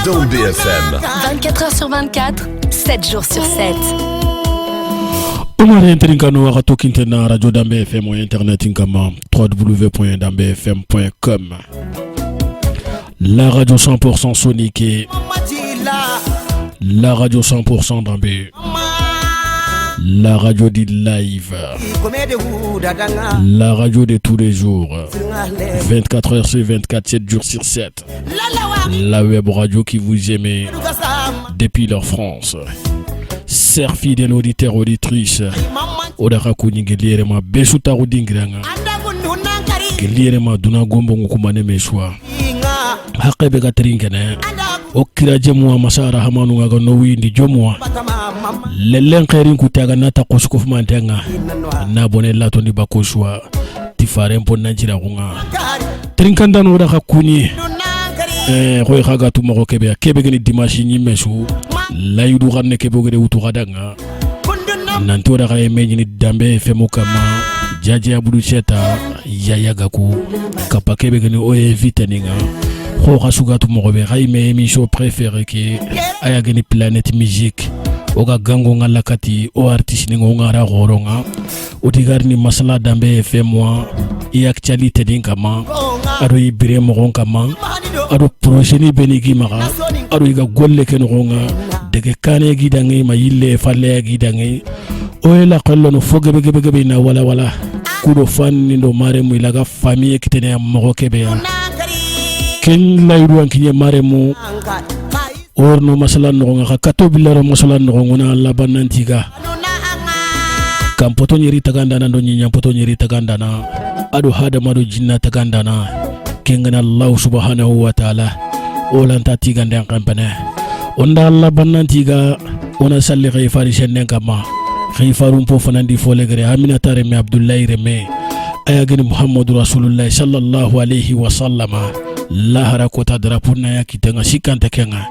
Dôme BFM. 24 heures sur 24, 7 jours sur 7. Omar Intrinkano Wakatokintena Radio Dame FM ou internet inkama www.dambefm.com. La radio 100% sonique et la radio 100% Dambé. La radio dit live. La radio de tous les jours. 24 heures sur 24, 7 jours sur 7. La web radio qui vous aimez depuis leur France. Chers fidèles auditeurs, auditrices. Odaka kuningeliere besuta udingranga. Geliere duna gombo ngukumane meshwa. Hakebe gatrinkene. Okiraje muwa masara hamanu ngaga nowi ndi jomwa. Lelen khairin kutaga nata kosukof mantenga. Na bonella to ndi bakoshwa. Tifare mpo nanjira kunga. Trinkanda no odaka kunyi. Khoy khaga tu mako kebe geni dimashi ni mesu. Layudu ganne kebe gede utu gadanga. Nanto da kay meñi ni Dambe FM kama Jaji Abdou Cheta Yaya Gaku kapa kebe geni o invite ninga. Kho khasugatu mo be kay me émission préférée ki aya geni Planète Musique. Oga gango ngala kati o artiste ningo ngara goronga. Odigarni masala Dambe FM wa i actualité dingama. Ado ibire mo kama. Ado projet ni benigi maka. Ado iga golle ken gonga. Deke kane gidangi ma yille falle gidangi. Oela qallo no fogebe na wala kudo fanni ndo mare mu ilaga famille kitene mo kebe ya. Ken layru ankinye mare mu orno masala no nga kato bilaro masala no ngona la banantiga. Kampoto nyeri tagandana ndo nyinya poto nyeri tagandana. Ado hada mado jinna tagandana. Kengana Allah subhanahu wa ta'ala. Olanta tigande kampane. Onda Allah banantiga ona salli khayfari shenen kama. Khayfarum po fanandi folegre Aminata Reme Abdullahi Reme ayagini Muhammadu Rasulullah sallallahu alayhi wa sallama la harakota drapuna ya kitenga sikante kenga.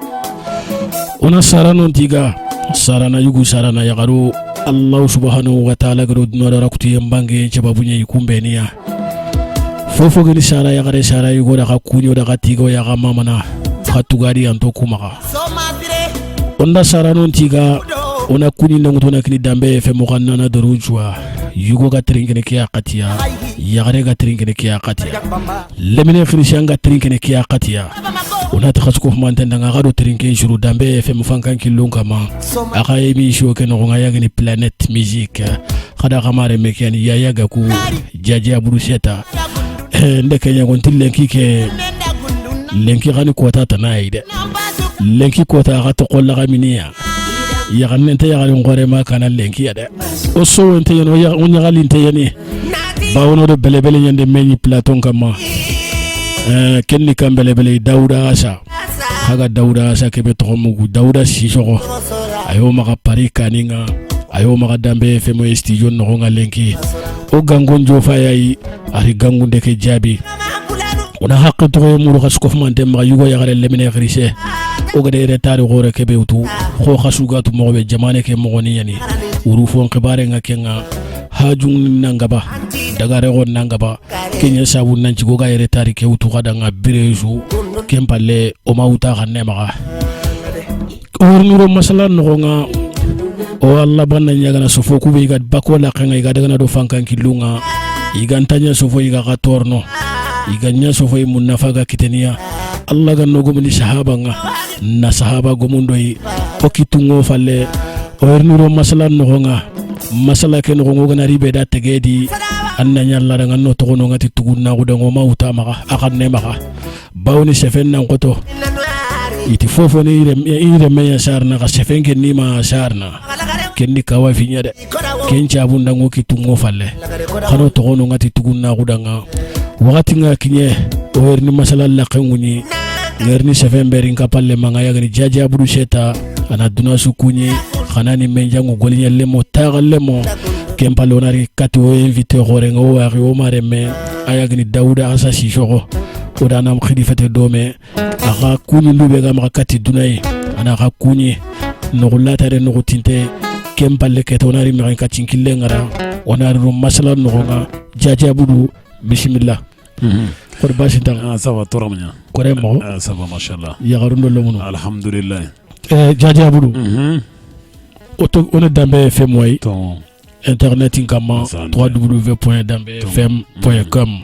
Ona sarano tiga sarana yugu sarana yagaru Allah subhanahu wa ta'ala garo nora rakuti yambange chababunya yikumbenia. Fofo gini sara yagare sara yugo daga kunyo daga tigo yaga mamana hatugari antokumaka. Onda sarano tiga ona kuni ndongotona kini Dambe FM mukannana dorujwa yugo ga trinkene kiya qatia yagare ga trinkene kiya qatia lemine khirishanga trinkene kiya qatia ona takhasuko mantenda ngado trinken juru Dambe FM fankan kilunga ma aka emission keno nga yagni Planète Musique khada kamare mekiani Yaya Gaku Jaji Abdou Cheta ndeke nyagonti lenki gani kota tanaide lenki kota ga to qolla ga minia yaganente yagalin gore ma kana lenki yade o so ente yeno ya on yagalinte yani bawono de belebele nyande meñi platon kama kenni kam belebele Dawda Asa haga Dawda Asa kebe to mugu Dawda Sisoko ayo maka pari kaninga ayo maka Dambe FM studio no nga lenki o gangon jofa yayi ari gangunde ke jabi ona haqqi to muru khasukof mante ma yugo yagare lemine khrise o gade retard gore kebe utu kho khasugatu mo be jamane ke mo ngoni yani urufon khibare nga kenga hajung nangaba daga rego nangaba kenya sabu nanci go ga retard ke utu kada nga bireju kempalle o mauta khanne ma ornuro masala no nga o Allah banna nyagana sofo ku be ga bakola kanga ga daga na do fankan kilunga igantanya sofo iga ga torno iganya sofo munafaga kitenia Allah ganno gomni sahaba nga na sahaba gomundo yi okitungo falle ornuro masala no nga masala ken ngo ngana ribe da tegedi annanya Allah da nganno to gono ngati tugunna go dango mauta maka akanne maka bawni sefen nan koto iti fofo ni ire meya sarna ka sefen ken ni ma sarna kenni kawa finya de kencha bundango kitungo falle khano togono ngati tugunna gudanga wakati nga kinye oerni masala la kenguni ngerni sefemberi nkapalle manga yagani jaja budu sheta ana duna sukunyi khanani menjango golinya lemo tagalemo kempale onari kati o invité gorenga o ari o mareme ayagani Dauda asa shishogo odana mkhidifete dome aga kunyi lube ga makati dunai ana ga kunyi nogulata re nogutinte kempale keto onari mega kachinkille ngara onari rum masala nogonga jaja budu bismillah ko bashi tan ça va toramnya kore mo ça va machallah ya garundo lomuno alhamdulillah jaja budu oto on dambe fm way ton internet inkama www.dambefm.com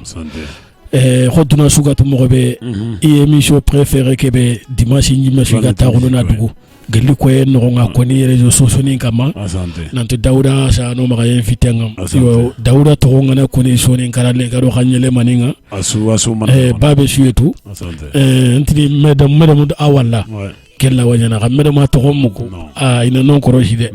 khotuna sugatu mogobe émission préférée kebe dimanche nyimasi gata ronona dugu gelli ko en ngonga ko ni réseaux sociaux ni kama nante Dauda sa no maga invité ngam yo Dauda to ngana ko ni soni karale gado khanyele maninga asu babe suyetu ntini madame awalla kella wanyana kamera ma to muko ina non korojide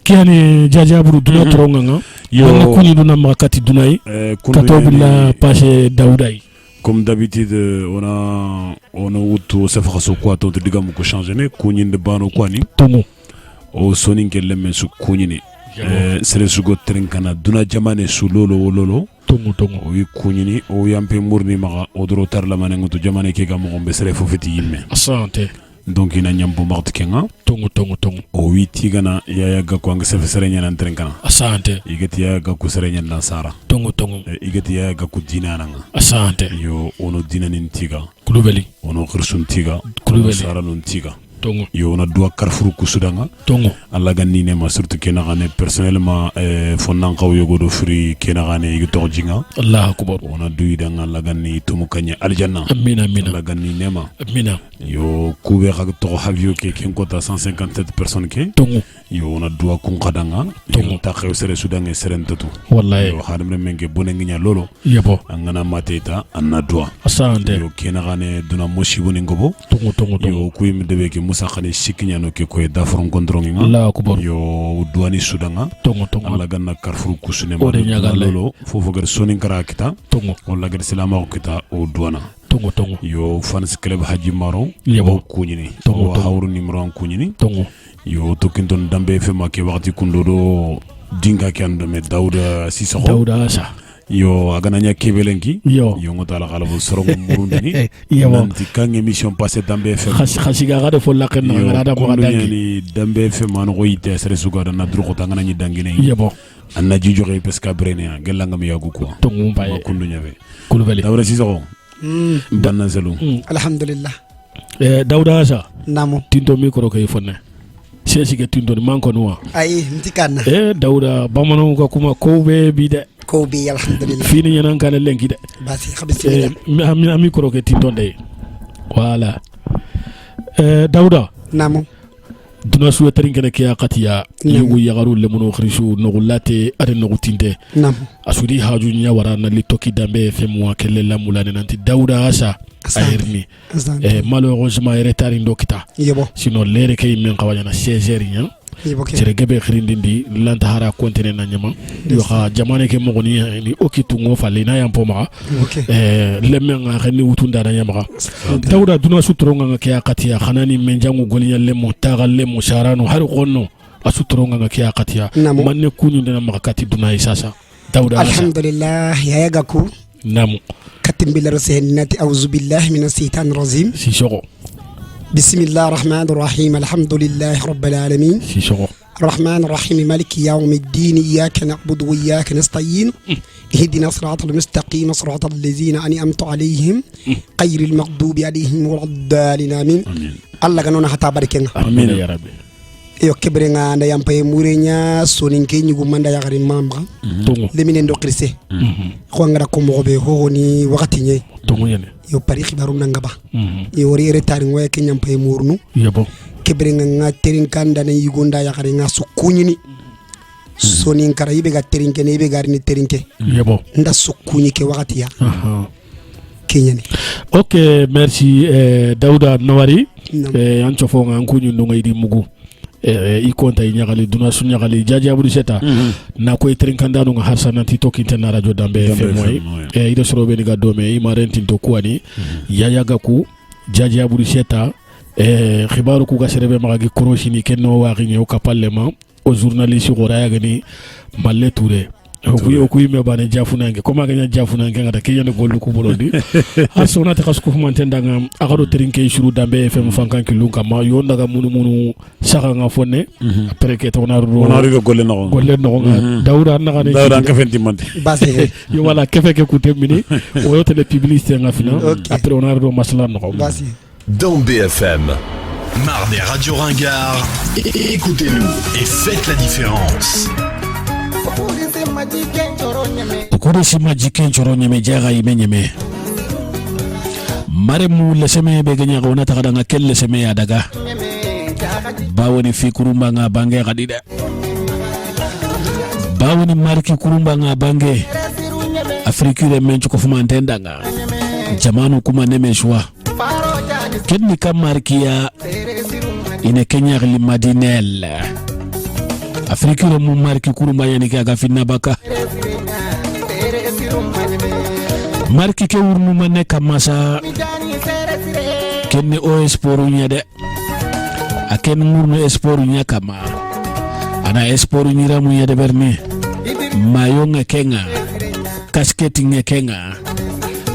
kiani jaja buru duna toronga nga yo kuni duna makati dunai kato bila page Daudai. Comme d'habitude on a outu safra so quoi to diga mu ko changer ne kuni de bano kwani tongo o sonin kelle men su kuni ni sere sugo trenkana duna jamane su lolo tongo o yi kuni ni o yampe murni maga o dro tar la manen to jamane ke ga mo be sere fofiti yimme asante donc ina nyambo marti kenga tongo o witi gana yaya gakko anga sefe serenya nan trenkana asante igati yaya gakko serenya nan sara tongo igati yaya gakko dina nanga asante yo ono dina nin tiga kulubeli ono khirsun tiga sara nun tiga tongo yo ona dua carrefour kusudanga tongo alla ganni ne ma surtout kena gane personnellement fonnan qaw yogo do free kena gane igi to jinga allah akbar ona duidanga alla ganni tumu kanya aljanna amina alla ganni nema amina yo kube khag to havio ke ken kota 157 personnes ke tongo yo ona dua kun qadanga yo ta xew sere sudange serentatu wallahi yo xadam menge bonenginya lolo yebo angana mateta anna dua asante yo kena gane duna moshi boni ngobo tongo yo kuyim debe ke musa khane shikinya no ke koy dafron kontronga allah akbar yo duani sudanga tongo alla ganna carrefour kusune ma lolo fofo gar sonin kara kita tongo wala gar salama kita o duana tongo yo fans club haji maro yebo kunyini tongo hawru nimro kunyini tongo yo tokinton dambe fe ma ke wakati kundodo dinga kando me Dauda Sissoko Dauda sa yo agananya kebelenki yo ngotala kala sorongo murundini yo nanti kan émission passé dambe fe khasiga ga de folla ken ngara da ko dangi ni dambe fe man ko yite sere suga da na dru ko tangana ni dangine yebo anna ji joxe parce que brene gelanga mi yagu ko to ngum baye kundu ñave kulubeli Dauda Sissoko banna selu alhamdulillah Dauda sa namo tinto micro kay fonne sesige tinto manko nuwa ay ntikana Dauda bamano ko kuma ko be bi de ko bi alhamdulillah fini ñanan kan lenki de basi khabisi mi micro ke tinto de voilà Dauda namo duna suwe tarinkene ke yakatiya yugu yagaru lemuno khrisu nogulate ade nogutinte namo asudi haju nya warana litoki dambe femwa kelle lamulane nanti Dauda asa ayerni malheureusement retard ndokita yebo sinon lere kay men qawanya 16h nya yebo ke sere gebe khirindindi lanta hara kontine na nyama yo kha jamane ke mogoni ni okitu ngo falle na yampo ma lemen nga khani wutunda na nyama Dauda duna sutronga nga ke yakatiya khanani menjangu golinya lemo tagal lemo sharano har gonno asutronga nga ke yakatiya manne kunyu ndena makati duna isasa Dauda alhamdulillah ya yagaku namu كتم بالرسالة أعوذ بالله من الشيطان الرجيم سيشوغو بسم الله الرحمن الرحيم الحمد لله رب العالمين سيشوغو الرحمن الرحيم مالك يوم الدين إياك نعبد وإياك نستعين اهدنا الصراط المستقيم صراط الذين أنعمت عليهم غير المغضوب عليهم ولا الضالين آمين الله غنونا حتى باركنا آمين يا ربي yo kebrenga nda yampaye murenya soninke nyugo manda ya gari mamba tongo lemine ndo krisse ko ngara ko mobe ho ni wakati nye tongo yene yo pari khibaru nangaba yo wori retard ngoy ke nyampaye murnu yebo kebrenga nga terin kanda na yugo nda ya gari nga sukunyini sonin kara yibe ga terinke ne yibe gari ni terinke yebo nda sukunyi ke wakati ya kenyani ok merci Dauda Nawari ancho fo nga kunyu ndo ngaydi mugu i konta i ñagali duna su ñagali jajaburi seta na ko trinkandano nga harsana ti to kintena radio dambe FM moy ida soro be ni ga dome i marentin to kuani yayaga ku jajaburi seta khibaru ku ga serebe magagi koroshini kenno waagi ñew kapallema o journaliste gora yagani Malle Touré ko yimɓe bane jafunange comment gaña jafunange ngata keyande gollu ko bolondi har sonata kasko fumantendanga akaɗo terinke suru dambe fm fankanki lunkama yo daga munu sahanga fonne après ke tonariga golle noxonga dawda naxane kefentimante base yo wala kefe ke ku temmini o yotele publicité nga fina après on a do masla noxo dans BFM Marne Radio Ringard, écoutez-nous et faites la différence. Okorisi majiken choro nyeme jaga imenyeme maremu leseme be ganya gona takada nga kel leseme ya daga bawoni fi kurumba nga bange gadida bawoni marki kurumba nga bange afrikure menchu ko fuma ntenda nga jamanu kuma nemeshwa kenni kam markiya ine kenya li madinel afrikure mu marki kurumba yani kaga finna baka marki ke wurnu mane kamasa kenni o esporu nyade aken murnu esporu nyakama ana esporu nyira mu yade berni mayo ngekenga kasket ngekenga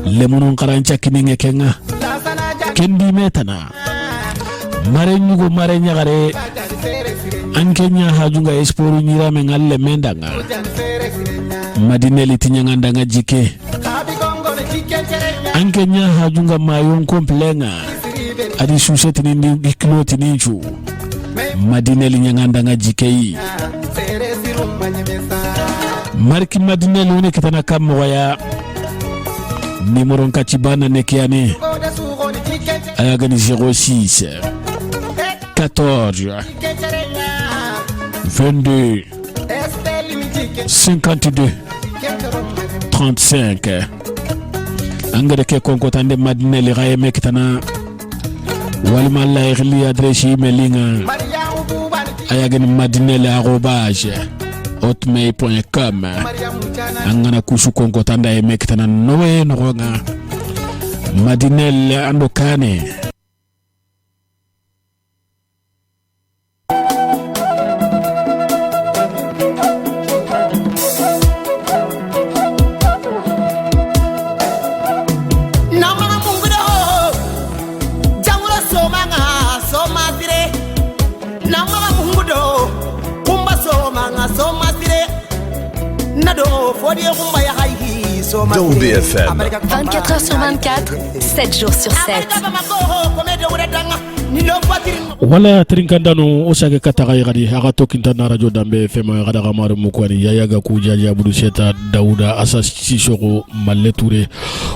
lemonon karancha kini ngekenga kendi metana mare nyugo mare nyagare ankenya hajunga esporu nyira me ngalle mendanga madineli tinyangandanga jike ankenya hajunga mayon komplenga adi suseti ni gikloti ninchu madineli nyangandanga jike marki madineli one kitana kam waya numéro kachibana nekiane ayagani 06 14 22 52 35 angare ke konko tande madineli gaye mekitana walma la ikhli adresse emailinga ayagani madineli@hotmail.com angana kusu konko tande mekitana nowe nogonga madineli ando kane Dans BFM 24 heures sur 24, 7 jours sur 7. wala trinkandano osage kataga yagadi aga tokintana radio dambe fema gada gamaro mukwani yayaga ku jaja budu seta dauda asasi soko Malle Touré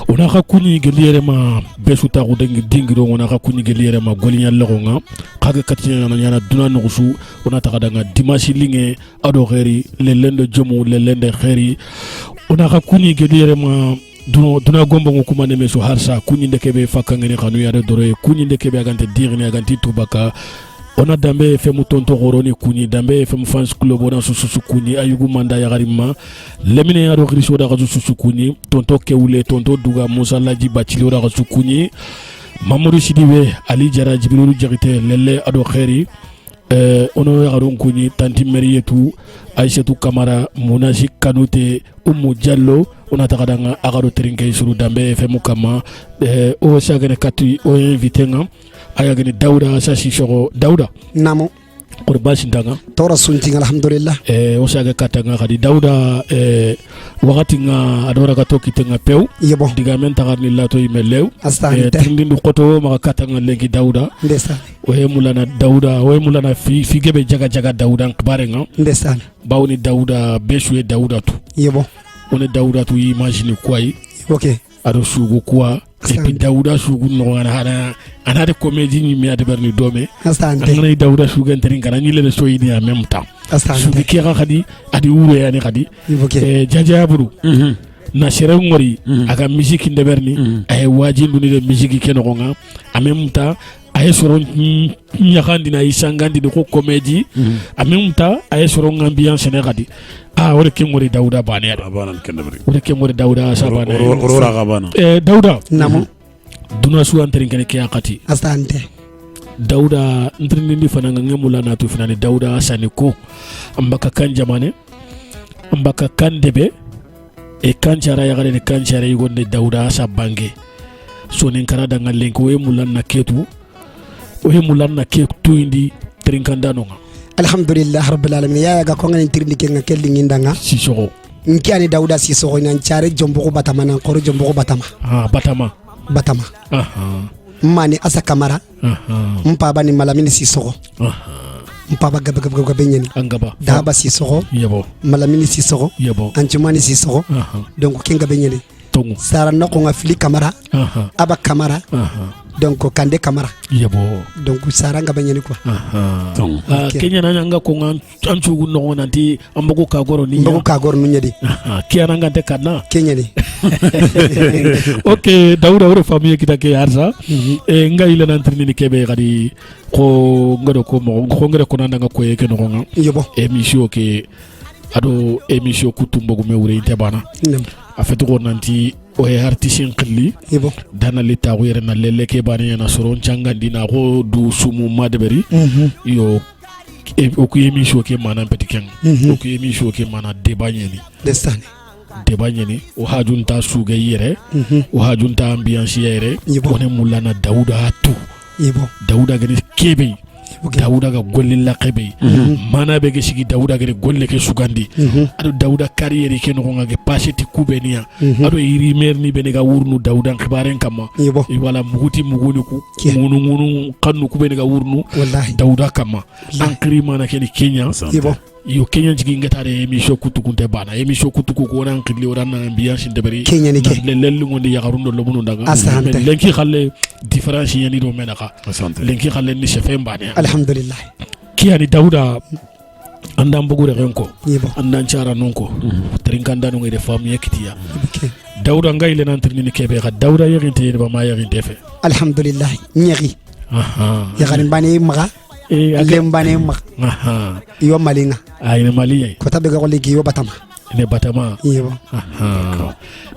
ona ka kuni geliyere ma besuta ko dingiro ona ka kuni geliyere ma golinya logonga kaga katinya nyana duna nusu ona takada nga dimashi linge ado kheri lelende jomu lelende kheri ona ka kuni geliyere ma duna gombo ngukuma nemeso harsa kuni ndekebe fakangene kanu yare dore kuni ndekebe agante dirine aganti tubaka ona dambe femu tonto goroni kuni dambe femu fans club ona susu kuni ayugu manda yagarima lemine yaro kriso da susu kuni tonto keule tonto duga Musa Laji Bachilo da susu kuni Mamadou Sidibe Ali Jara Jibril Jarite lele ado khairi ono yagarun kuni tanti Merietu Aishatou Kamara Munashi Kanute Umu Diallo ona takadanga agaro trinke suru dambe femu kama o sagane kati o invité nga ayagani Dauda sashi shoro Dauda namo qurbashi ndanga tora sunti alhamdulillah o saga katanga khadi Dauda wakati nga adora ka toki tenga pew yebo diga men tagarni lato imelew trindu qoto maka katanga lengi Dauda ndesa o mulana Dauda o mulana fi gebe jaga Dauda barenga ndesa bawni Dauda beshuwe Dauda tu yebo on est Dauda tu imagine quoi ok ado sugu quoi et puis Dauda sugu no ana de comédie ni mi adberni dome ngana Dauda sugu entering kana ni le so yidi en même temps sugu kira khadi adi wuro yani khadi jaja buru na shere ngori aga musique ndeberni ay wajindu ni de musique keno nga en même temps aye soro nyakandi na isangandi ko comédie amemta aye soro ambiance ne gadi ore kengori Dauda bane abanan kendabri ore kengori Dauda sabane orora gabana Dauda namo duna su antarin kene ke akati asante Dauda ndrindi fananga ngemula na tu finani Dauda asani ko ambaka kan jamane ambaka kan debe e kanchara ya gare kanchara yugonde Dauda asa bange so nen karada ngalenko we mulanna ketu we mulanna ketu indi trinkandano nga alhamdulillah rabbil alamin ya ga ko ngani tirni ke ngakelli ngindanga Sissoko nkiani Dauda Sissoko nan chare jombo batama nan koro jombo batama batama mani asa kamara mpaba ni Malamine Sissoko mpaba gabe nyani angaba Daba Sissoko yebo Malamine Sissoko yebo Anchumani Sissoko donc kenga be nyani tongu sara nako nga fili kamara aba kamara donc Kande kamara yebo donc sara nga be nyani quoi tongu Kenya nanga ko anchugu no nanti ambogo kagoro ni mbogo kagoro nu nyadi kiana ngante kana Kenya ni ok Dauda wore famille kita ke harsa nga ile nan trini kebe gadi ko ngado ko mo ko ngere ko nanga ko yeke no nga yobo emission ke ado emission kutumbo gume wure intebana afetu ko nanti o he artisin qilli yobo dana lita ko yere na lele ke bani na soron changandi na ko du sumu madberi yo o ko emission ke mana petiken o ko emission ke mana debanyeni destane debanyeni o hajunta suge yere o hajunta ambiance yereone mulana Dauda hatu Dauda gani kebe Dauda ga golle laqabe mana be sigi Dauda ga golle ke sugandi ado Dauda carrière ke no ngage passeti kubenia ado iri merni be ga wurnu Dauda khibaren kama wala muguti muguni ku munu kanu kubeni ga wurnu Dauda kama ankri mana ke ni Kenya yo Kenya jigi ngatare emission kutukunte bana emission kutuku ko ran qilli ran ambiance debari Kenya ni ke lellu ngondi yagarundo lobuno daga asante lenki xalle différence yani do menaka lenki xalle ni chefem bane alhamdulillah kiyani Dauda anda mbugure renko anda nchara nonko trinkanda no ngede fam yakitiya Dauda ngayle nan trini kebe ga Dauda yaginte ba ma yaginte fe alhamdulillah nyeri yagarin bane maga lembane mak yo malinga ayne maliye ko tabe ga legi yo batama ne batama yebo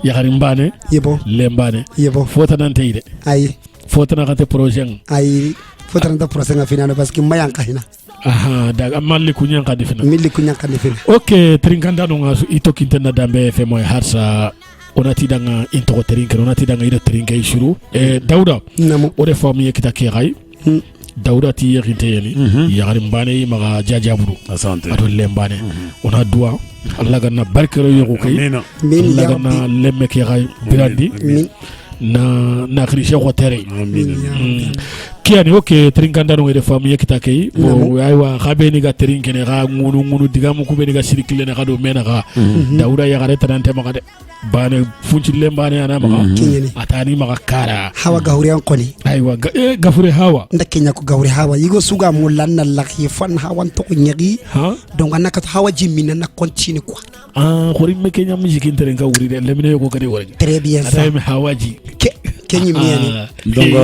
yagarin bane yebo lembane yebo fota nan teyde ay fota na kate projet ay fota nan ta projet nga finano parce que mayanka hina da amalli kunyan ka defina milli kunyan ka defina ok trinkanda no ngasu itokinte na dambe fe moy harsa onati danga into trinke onati danga ida trinke shuru Dauda namo ode famille kita ke ray Dauda ti yaginte yani yagarin bane maga jajaburu asante ado lembane ona dua Allah ganna barkero yogo kay Allah ganna lemme ke ray birandi na khrisha ko tere kiani ok trinkanda no de famille kita kay bo aywa khabeni ga trinke ne ga ngunu digamu ku beni ga sirikile ne ga do mena ga Dauda yagare tanante maga de bane funci lembane ana maga atani maga kara hawa gahuri an koni aywa gafure hawa ndakenya ko gahuri hawa yigo suga mo lanna lakhi fan hawan to nyagi donc anaka hawa jimina na continue quoi khori me kenya musique interen ka wuri de lemine ko kadi wori très bien ça atay me hawaji kenyi miani donc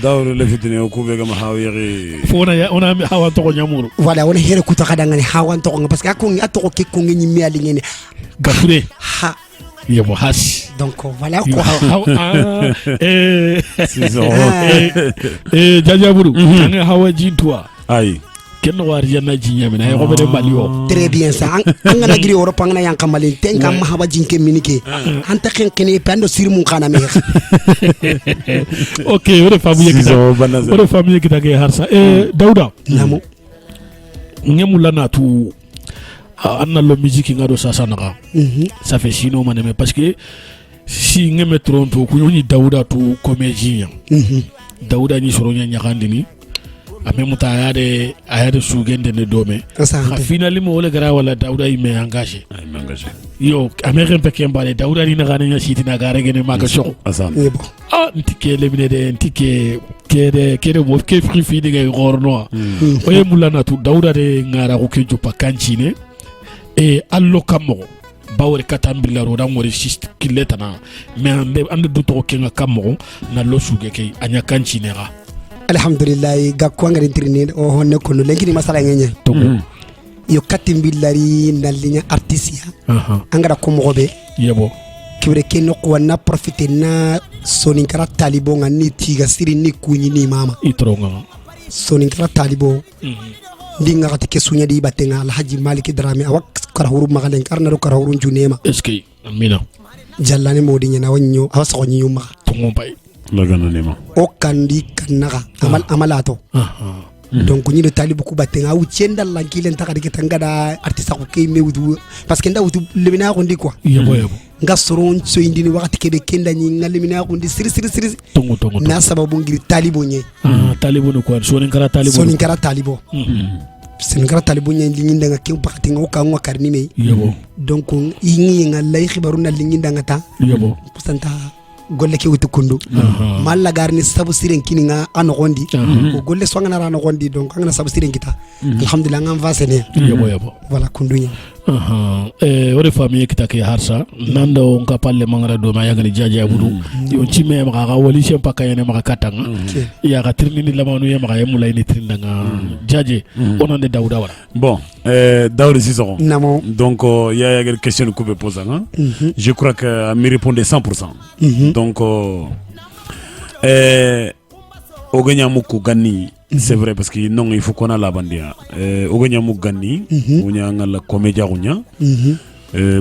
Dauda le fitine ko be gam hawiri fona ya ona hawa to nyamuru voilà on here kuta kadanga ni hawan to parce que akon atoko ke ko ngi mi ali ngene gafure ha yebo has donc voilà quoi jajaburu tanga hawaji toi ay ken war yana jinyame na ko be maliyo très bien ça angana giri Europe angana yanka malin tenka ma hawaji ke minike anta ken kene pando sirmu kana me ok ore famille kita ke harsa Dauda namo ngemula na tu anna lo musique ngado sasa naka ça fait sino maneme parce que si ngeme tronto ku nyoni Dauda tu comédien Dauda ni soronya nyakandini ame muta ayade sugende ne dome finally mo wala gara wala Dauda ime engagé yo américain pekem bale Dauda ni ngane nya siti na gara gene maka shoko ntike lemine de ntike kede mo ke free de ga gorno oye mulana tu Dauda de ngara ko ke jopa kanchine allo kamo bawre katambilla ro dan wori kileta na me ande du to kenga kamo na lo suge ke anya kanchi nera alhamdulillah ga ko ngari trine o honne ko no lenki ni masala ngenya to yo katim billari nalinya artisia angara ko mo be yebo kibre ken ko na profiter na sonin kara talibo ngani tiga siri ni kunyi ni mama itronga sonin kara talibo dinga gati ke sunya di batenga alhaji maliki drame awak karahuru magalen karna do karahuru junema eski amina jallane modi nyana wanyo awasa ko nyuma to mo bay lagana nema o kandi kanaga amalato donc ni de talibu ku batenga u tienda lankilen takadi ketangada artista ko kay mewdu parce que nda wutu lemina ko ndi quoi yebo nga soron so indini wakati kebe kenda ni ngalemina ko ndi siri tongo na sababu ngiri talibo nye talibo no ko sonin kara talibo sen kara talibo nye linginda nga ke bakati nga ka ngwa karni me yebo donc ingi nga lay khibaru na linginda nga ta yebo santa golle ke wutu kundu malla garni sabu siren kini nga anogondi ko golle so ngana anogondi donc ngana sabu siren kita alhamdulillah ngam vasene yebo voilà kundunya ore famille kitake harsa nando nka palle mangara do ma yagali jaja budu yo chime ma ga wali sem pakayene ma katanga ya ga tirni la manu ya ma ya mulay ni trindanga jaje onande dawda wala bon Daoud Sissoko namo donc il y a une question que vous posez hein je crois que me répondez 100% donc Ogenya Muku Gani c'est vrai parce que non il faut qu'on a la bandia Ogenya Muku Gani onya ngala comédia onya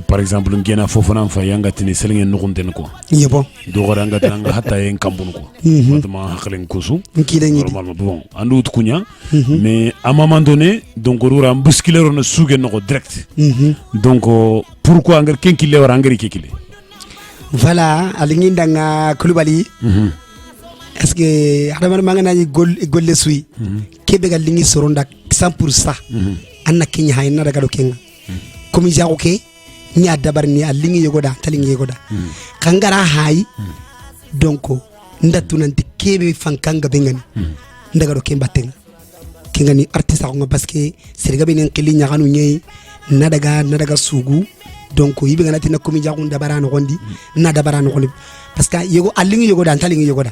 par exemple ngena fofana fa yanga tini selenge nukunten ko yebo do goranga tanga hatta en kambun ko matama haklen kusu normalement bon andu kunya mais à un moment donné donc rura mbuskilero na suge no direct donc pourquoi ngar kenkile wara ngari kekile voilà alinginda nga kulubali est-ce que hadamar mangana ni golle sui kebe gal lingi soronda 100% anna kenya hayna daga do kenga komi jago ke nya dabar ni alingi yogoda talingi yogoda kangara hay donc ndatu nanti kebe fankanga bengani ndaga do kemba tenga kenga ni artiste ko parce que seriga benen kili nya kanu nyei nadaga sugu donc yibe ganati na komi jago ndabara no gondi na dabara no gondi parce que yego alingi yogoda talingi yogoda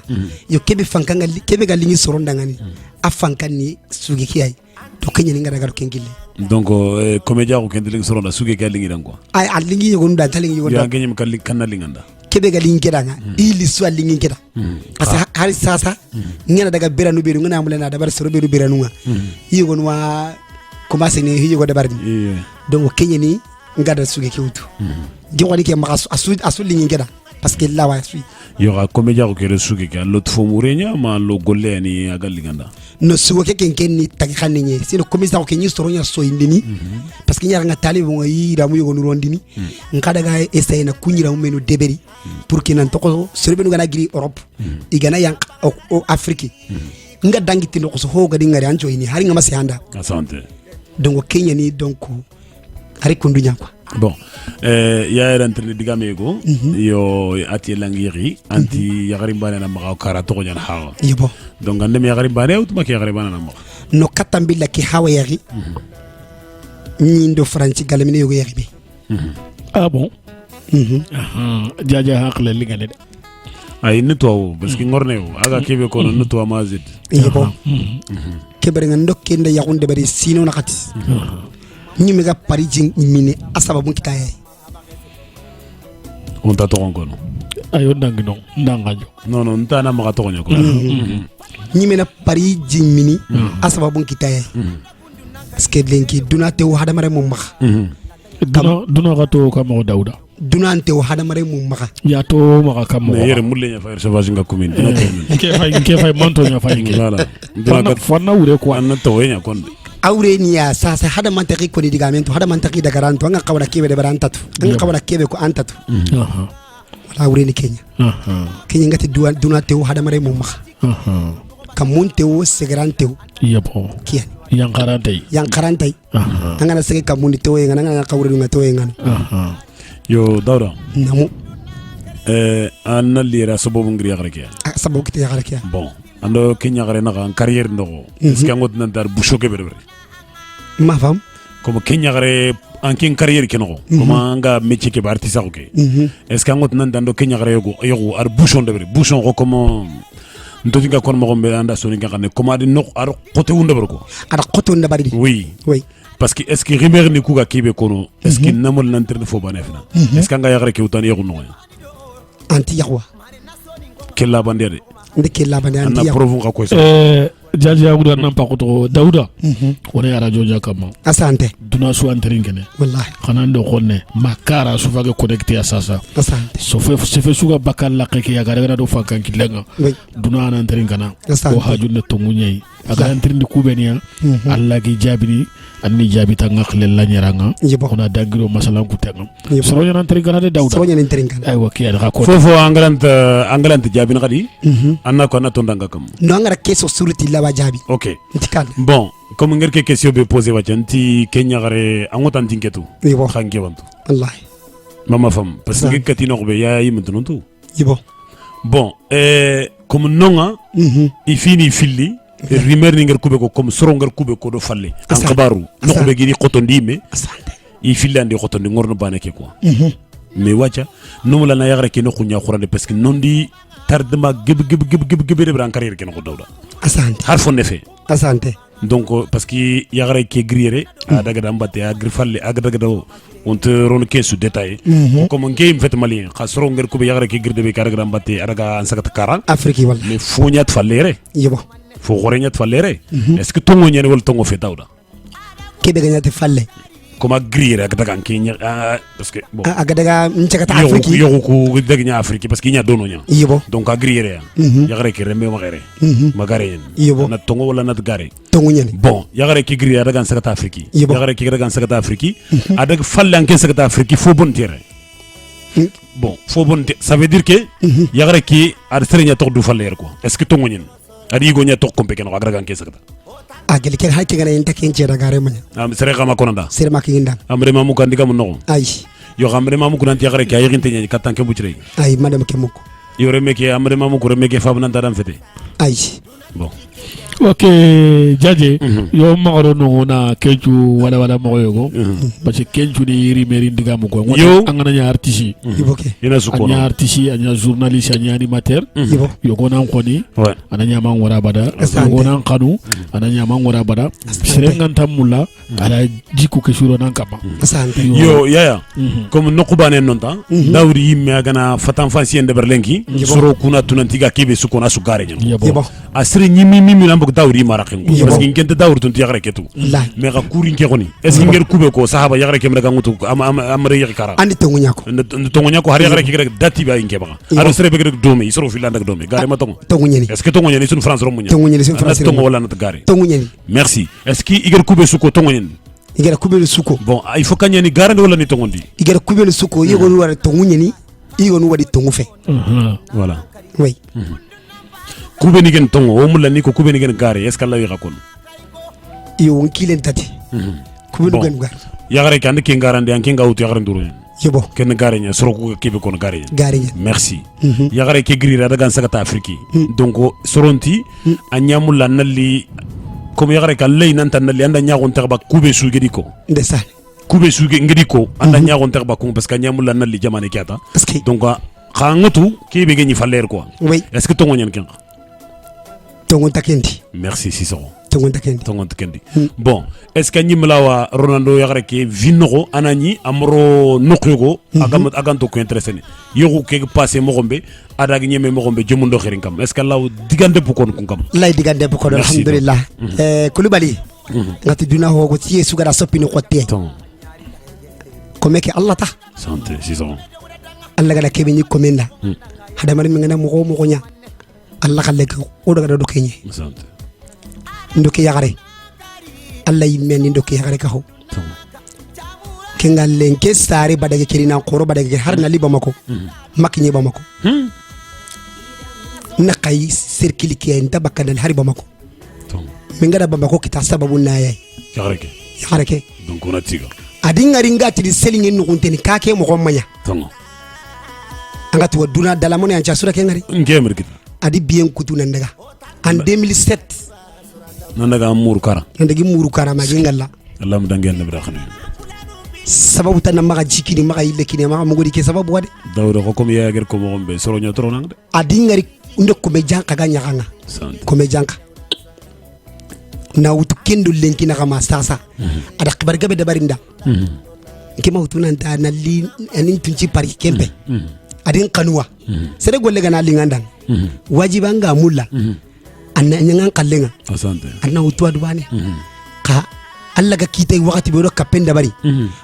yo kebe fankanga kebe gal lingi soronda ngani afankani sugi kiyai to kenya ninga daga do kengile donc comédia ko kendele soro da suge galingi dan quoi ay alingi yogon da talingi yogon ya ganyem kalli kanalinganda kebe galingi kedanga ili su alingi keda parce que hari sasa ngena daga beranu beru ngana mulena da bar soro beru beranu nga yogon wa commencer ne yogo da barni donc kenya ni ngada suge kewtu di woni ke ma asu lingi keda parce que là wa suis yora comédia ko kere suge ka lot fo murenya ma lo golle ni agalinganda no sugo ke ken ni tagi xanni ni sino commissaire ko ni soro nya so indini parce que nyara nga talibo ngi ramu yogo nu rondini ngada ga essayer na kunyira mu menu deberi pour que nan to ko serbe nu gana giri Europe igana yang o Afrique nga dangiti no ko so ho ga dingari anjo ini hari nga masi handa asante donc Kenya ni donc hari kundunya quoi bon ya rentre digamego yo ati langiri anti yagari bana na maka kara to nyan hawa yebo donc andem yagari bana utuma ki yagari bana na maka no katambilla ki hawa yari nyindo franci galamine yogo yari be ah bon jaja hakle lingane ay neto parce que ngorne aga kebe ko no neto mazid yebo kebe nga ndokke nda yagunde bari sino nakati nyime ga parijin mine asaba mun kitaye on ta to ngono ayo ndangi non ndangajo non ntana maka to nyako nyime na parijin mini asaba mun kitaye parce que lenki dunate wo hadamare mum maka duna gato kamo dauda dunante wo hadamare mum maka ya to maka kamo mais yere mulle nya fa sauvage nga commune ke fay manto nya fay voilà fana wure ko an to nya kon awre ni ya sasa hada mantaki ko ni digamento hada mantaki daga ranto anga kawara kebe de barantatu anga kawara kebe ko antatu wala awre ni Kenya Kenya ngati dunate wo hadamare mum maka kamunte wo segrante wo yebo kian yang karantay anga na sege kamundi to yenga anga kawre nga to yenga yo Daouda namu an lira sababu ngri yagreke sababu kiti yagreke bon ando Kenya gare na kan carrière ndo est-ce que ngot nan dar busho ke berber ma fam comme Kenya gare en ken carrière ke no comme anga métier ke artiste ko ke est-ce que ngot nan dando Kenya gare yogo ar bouchon de bouchon ko comme ntotinga kon mo be anda soni nga xane commande no ar côté wu ndabar ko ada qoto ndabari oui parce que est-ce que rimer ni kuga kibe kono est-ce que namol nantre fo banefna est-ce que nga yagre ke utan yegu no anti yahwa kella bandede ndike labane anti yahwa na provu nga ko jaji aguda nan pakoto dauda on est radio jakama asante duna su antringene wallahi khanando khonne makara su fage connecté à sasa asante so fe suga bakal la ke ya gara do fakan kilenga duna an antringana ko hajunne to munyai aga antrindi kubenia alla gi jabini anni jabita ngakhle la nyaranga on a dangiro masalan kutenga so yana antringana de dauda so yana antringana ay wakiya da ko fofo angalant jabin khadi anna ko na tondanga kam no angara keso surti la jabi ok bon comme ngir ke question be poser wa janti kenya gare angotan tinketu khange wantu wallahi mama fam parce que katino be ya yimtu tu yibo bon comme nonga ifini filli rimer ni ngir kube ko comme soro ngir kube ko do falle an khabaru no be gini khotondi me i filli andi khotondi ngorno baneke quoi mais wacha no la na yagre ke no khunya khurande parce que nondi tardement gib ran carrière ken ko dawda asante har fo nefe asante donc parce que yagare ke grire daga da mbatte a grifalle aga daga do on te ron ke su détail comme ngey fait malien khasro ngir ko be yagare ke gride be karaga da mbatte adaga ansakata karan afrique wala mais fo nyat fallere yibo fo gore nyat fallere est-ce que tongo nyane wala tongo fe dawda ke be nyat falle comme grire aga daga kenya parce que bon aga daga nchakata afrique yo ko daga nya afrique parce que nya dono nya yibo donc a grire yagare ke rembe magare magare na tongo wala na gare tongo nyane bon yagare ke grire daga sakata afrique yagare ke daga sakata afrique adaga falle anke sakata afrique fo bon terrain bon fo bon ça veut dire que yagare ke ad serenya tok du falle quoi est-ce que tongo nyane adi go nya tok kompeke no agraga anke sakata agel ken hakke ngana enta ken ceda gare manya am sere kama konanda sere makinda amre mamu kan diga munno ay yo amre mamu kunan ti yagare ke ayiginte nya katanke bucire ay madam ke moko yo remeke amre mamu ko remeke fab nan tadam fete ay bon ok jaje yo magaro no na keju wala mo yogo parce que keju ni rimeri ndiga mo ko ngana nya artiste iboke ina suko nya artiste nya journaliste nya animateur yo ko nan ko ni ananya man wara bada yo nan kanu ananya man wara bada serengan tamulla ala jiku ke shuro nan kama yo yaya comme nokubane nonta dawri yimme agana fatan fansi en berlenki soro kuna tunantiga kebe suko na sugare nya asri nyimi lambo dawri marakin parce que ngente dawri tun yagare ketu mais ga kurin ke goni est ce ngel kube ko sahaba yagare ke mdaga ngutu amre yag kara andi tongunya ko har yagare ke rek dati ba inke ba aro sere be rek dome isoro filanda dome gare ma tongo tongunya est ce que tongunya ni sun france romunya tongunya ni sun france tongo wala nat gare tongunya merci est ce que igel kube suko tongunya igel kube suko bon il faut kanya ni garande wala ni tongondi igel kube suko yego wala tongunya ni igo nu wadi tongu fe voilà oui kube ni gen tongo o mulla ni ko kube ni gen gare est ce que Allah yi rakon yo wonkilen tati kube ni gen gar yagare kan ke ngarande an ke ngawtu yagare nduru yebo ken gare nya soro ko kebe kon gare nya merci yagare ke grira daga sakata afriki donc soronti anya mulla nalli comme yagare kan lay nan tan nalli anda nya gon terba kube su gedi ko ndesal kube su ngedi ko anda nya gon terba ko parce que nya mulla nalli jamane kiata donc khangatu kebe geni faller quoi est ce que tongo nyen ken tongon takendi merci Sissoko tongon takendi bon est ce que nyimlawa Ronaldo yagare ke vinno anani amro nokyego aganto ko intéressé yogo ke passé mo gombe adag nyeme mo gombe jomundo khirin kam est ce que law digande bu kon kam lay digande bu kon alhamdulillah Koulibaly ngati duna hogo ci sugara soppi no xotte ko meke Allah ta santé Sissoko Allah gala kebe ni komenda hada mari ngana mo nya Allah khalle ko o daga do kenye santé ndoki yagare Allah yimen ndoki yagare ka ho kengal lenke sare badage kirina qoro badage har na liba mako makni ba mako nakay circle ki en tabakana har ba mako min ngada ba mako kita sababu naye yagare ke donc on a tiga adinga ringati di selingen no konteni kake mo manya angati waduna dalamone an chasura kengari ngemer kita adi bien kutu nandaga en 2007 nandaga muru kara magingalla Allah mdangen na brakhani sababu tan maga jikini maga ile kini maga mugodi ke sababu wade dawdo ko comme yager ko mo gombe soro nyotro nang de adi ngari undo kome janka ga nyaganga kome janka na wutu kendo lenki na kama sasa ada kibar gabe da barinda kema wutu nan ta na li anin tunci pari kembe adin kanwa sere golle ga na lingandan wajibanga mulla anna nyangan kallenga asante anna wutu adwane ka Allah ga kitay wakati be do kapen da bari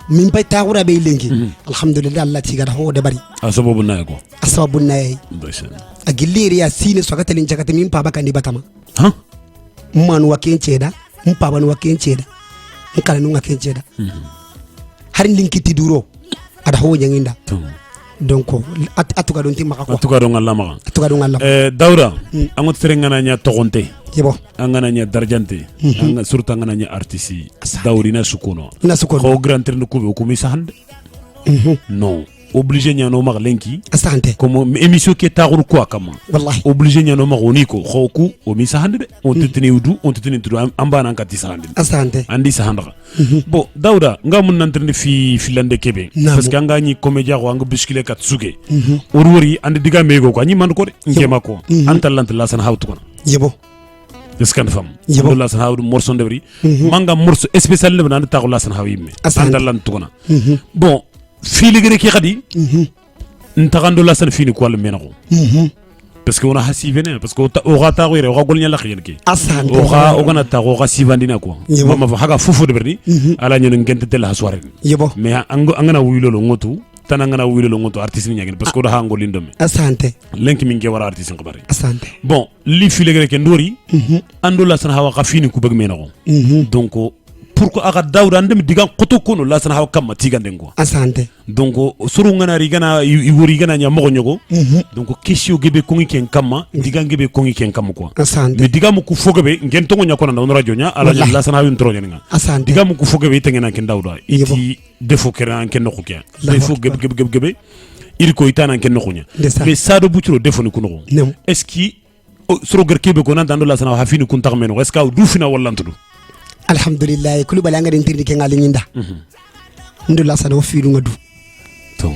min bay taxura be lenki alhamdulillah Allah ti ga ho da bari asababu na ko asababu na agiliri ya sine sokata lin jakata min pa bakandi batama ha man waken ceda mpa ban waken ceda nkala nu waken ceda harin linki ti duro ada ho nyanginda donc atuga don timaka ko atuga don Allah Daouda angot serengana nya togonte yebo angana nya darjante anga surta angana nya artiste Daourina sukono ko grand train ko ko mi sahande non obligé nya no mag lenki asante comme émission qui taxul quoi kama wallahi obligé nya no mag oniko xoku o mi sahande de on teteni wudu on teteni tudu ambana kati sahande asante andi sahanda bon Daouda nga mun nantrene fi lande kebe parce que nga ni comédia ko nga biskile kat suge orwori andi diga mego ko ni man ko de ngema ko antalant la san hawtu ko yebo eskan fam la san hawdu morso ndebri manga morso spécial le nan taxul la san hawimme antalant ko na bon fili gere ki khadi ntagando la san fini ko le menako parce que on a hasivene parce que o gata ko yere o gol nyala khien ki asante o gana ta o hasivandina ko mama fa haga fufu de berni ala nyen ngente tel hasware yebo mais angana wuyilo ngotu tanangana wuyilo ngotu artiste ni nyagene parce que do ha ngol lindom asante lenki min ke wara artiste ngabare asante bon li fili gere ke ndori ando la san hawa khafini ku bëgg menako donc pourquoi aga Daouda ndem digan qoto kono la sana haw kam tigande ko asante donc suru ngana rigana iwori gana nya mogo nyogo donc question gebe ko ngi ken kamma digan gebe ko ngi ken kam ko asante mais digam ku fogabe ngen tongo nya ko na radio nya ala la sana haw intro nya asante digam ku fogabe tengena ken Daouda iti defo kera ken no ko ken defo gebe il ko itana ken no ko nya mais ça do butiro defo ni kuno est ce qui suru gerkebe ko nan dando la sana haw fini kun tagmeno est ce que du fina wallantudu alhamdulillah kulu bala ngade ntirdi ke ngali nyinda ndula sana ofiru ngadu to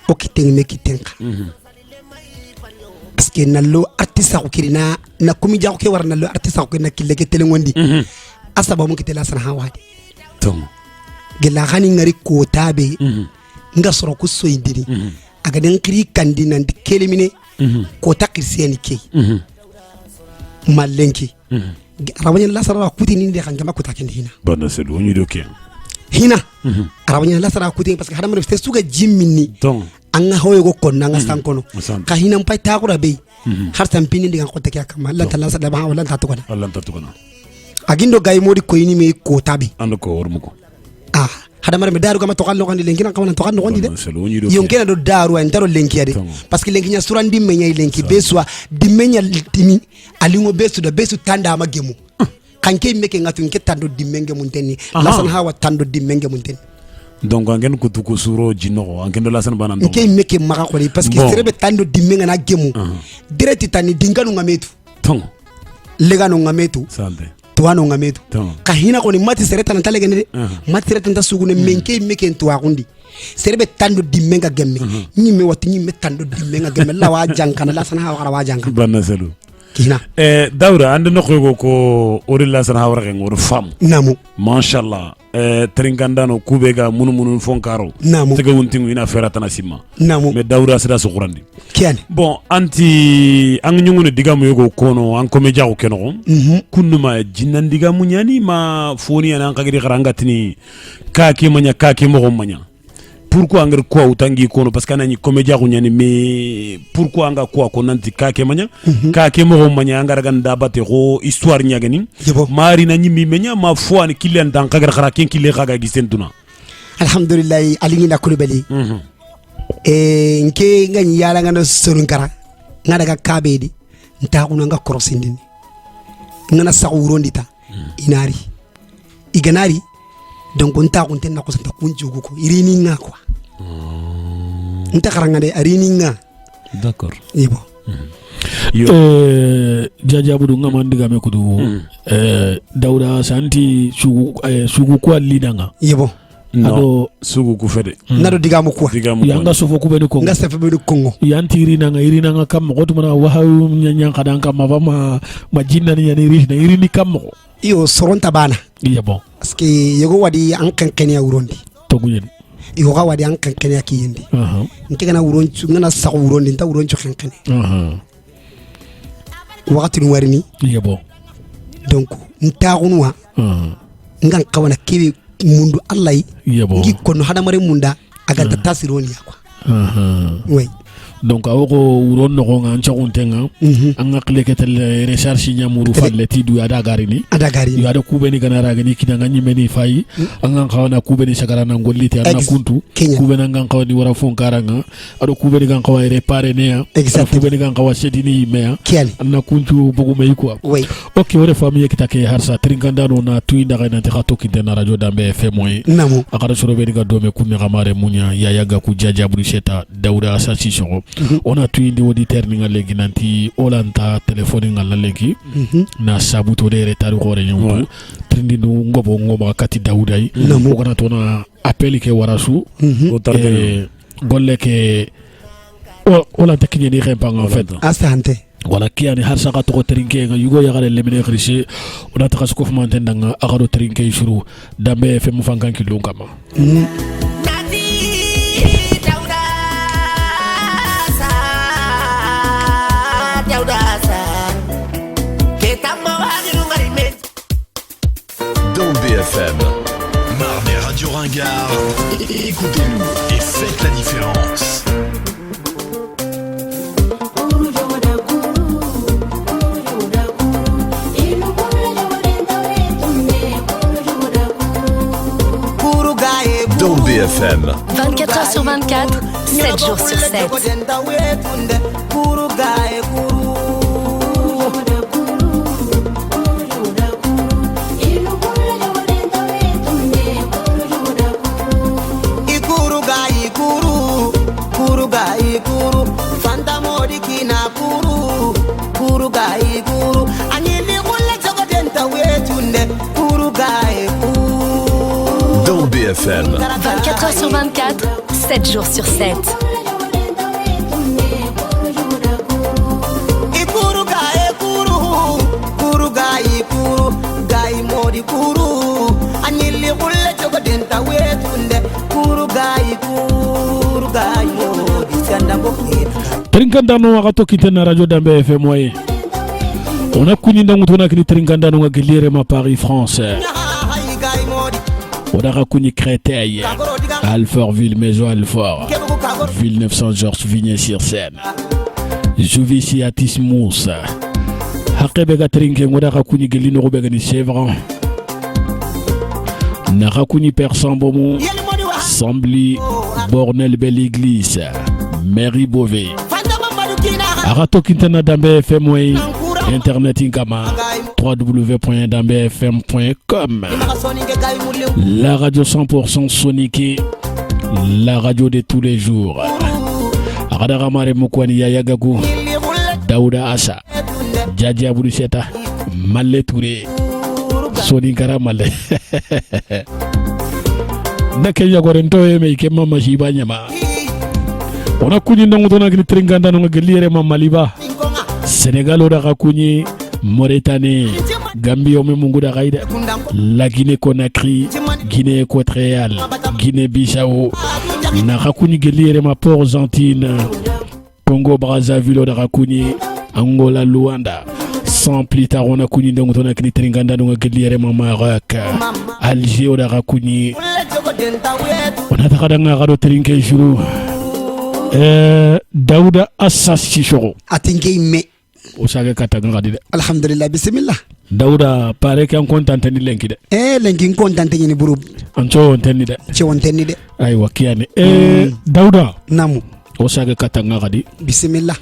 o kiteng me kitenka parce que nallo artiste ko kirina na kumi jago ke warna nallo artiste ko na kille ke telengondi asaba mun kitela sana hawade to gela khani ngari ko tabe nga soro ko soyindini aga den kri kandina ndi kelemine ko takirsieni ke malenki arabanya la sara kuti ni de khangama kuta ken hina bana se do nyido ke hina arabanya la sara kuti parce que hadama refte suga jimmini donc anga hoyo go konna nga sankono ka hina mpai ta ko rabe har tampini ndiga ko take akama la tala sa da ba wala ta to kana Allah ta to kana agindo gay modi ko yini me ko tabi ando ko wormuko hadama me daru kama to kallo kandi lenki na kama to kallo kandi de yonkena do daru en taro lenki ade parce que lenki nya surandi me nyai lenki beswa dimenya timi alingo besu da besu tanda magemu kanke meke ngatu nke tando dimenge munteni lasan hawa tando dimenge munteni donc angen ko tuko suro jino angen do lasan banan donc nke meke maka ko parce que serebe tando dimenga na gemu direct tani dinganu ngametu ton legano ngametu salde tuano ngametu kahina ko ni mati sereta na talege ne mati sereta nda sugune menke meke ntwa kundi serebe tando dimenga gemme ni me wati ni me tando dimenga gemme la wa jankana lasan hawa wa jankan banna selu kina Daouda ande no ko ori la sana hawra ngor fam namu mashallah tringandano kubega munu fonkaro namu tega wontingu ina ferata na simma namu mais Daouda sida so qurandi kiani bon anti ang nyungune digamu yogo kono an komedia ko keno kunnuma jinnan digamu nyani ma foni an kagiri garangatini kake mo manya pourquoi angir quoi utangi kono parce que anani comédia ko nyani mais pourquoi anga quoi ko nanti kake mo manya angara ganda bate ko histoire nyagani mari na nyimi menya ma foi ni kilen dan kagar khara ken kile khaga gisentuna alhamdulillah alingi na kulubali nke ngani yala ngana sorunkara ngada ga kabedi nta kuna nga crossindini ngana sa urondita inari iganari donc nta kunten na ko santa kunjugo ko irini nga quoi nta karanga de arini nga d'accord yebo jaja budu ngamandiga me kudu Daouda santi sugu kwa lidanga yebo ado sugu ku fede nado digamu quoi yanga sofo ku beni kongo nga sefa beni kongo yantiri nga kam ko tumana wahaw nyanya kadan kam ma jinna ni yani irini kam ko iyo soronta bana iya bon parce que yego wadi an kankene ya urondi to guyen iyo ga wadi an kankene ya kiyindi ntigana uronchu ngana sa urondi nta uronchu kankene wakati ni warini iya bon donc ntagunwa ngan kawana kibi mundu Allah ngi kono hada mare munda aga tasironi yakwa oui donc awoko uron no nga nchakuntenga anga kleketel recherche nyamuru falleti du ada garini yo ada kubeni ganara gani kidanga nyimeni fai anga kawana kubeni shakara na ngolite ana kuntu kubeni anga kawani wara fonkaranga ado kubeni anga kawa repare nea kubeni anga kawa sedini mea ana kuntu bugu meiko oui okay wore famille kitake harsa trinkandano na tuinda kana te khatoki de na radio dambe fm namu akara shorobe diga dome kunne gamare munya yayaga ku jaja brusheta Daouda association on a tuindi auditeur ninga legi nanti olanta téléphone ngala legi na sabuto de retard gore nyumbu trindi no ngoba kati Daoudai mo kana tona appel ke warasu golle ke olanta kinye ni rempang en fait asante wala kiani har saka to trinke nga yugo yagale lemine khrishi ona ta kasko fumante ndanga agaro trinke shuru dambe fe mufankan ki lungama Dans BFM, Marne Radio Ringard, écoutez-nous et faites la différence. Dans BFM, 24 heures sur 24, 7 jours sur 7. Dans BFM, 24 heures sur 24, 7 jours sur 7. Trinkandano wakatoki tena radio dambe FM moye. On a kuni ndangu tuna kini trinkandano nga gilire ma Paris France. On a kuni Créteil, Alfortville, Maison Alfort, Villeneuve Georges, Vigny-sur-Seine. Juvisy à Tismous. Hakebega trinke ngoda kuni gilino robega ni Chevron. Na kuni Persambomo, Sambly, Bornel Belle-Église, Mairie Beauvais. Arato Kintana Dambe FM Internet Inkama www.dambefm.com. La radio 100% sonique, la radio de tous les jours. Aradaramare Mukwani Yayagaku, Daouda Asa, Djadja Brusheta, Malé Touré, Sonikara Malé. Nakeya Gorento Meke Mama Shibanyama. On a connu dans notre tringanda dans le Maliba, Sénégal, on a connu Mauritanie, Gambie, Munguda Raïda, la Guinée-Conakry, Guinée équatoriale, Guinée-Bissau, Narakuni Gelirema Port Argentine, Congo-Brazzaville, Rakuni, Angola, Luanda. Sans plus tard, on a connu dans notre tringanda dans le Maroc, Alger, on a connu. On a tradanga rado trinke jour. Daouda assassination atinge me o saga katanga de alhamdulillah bismillah Daouda pare kan contente ni lenki de lenki contente ni burub ancho ontenni de ay wakiane Daouda namu o saga katanga gadi bismillah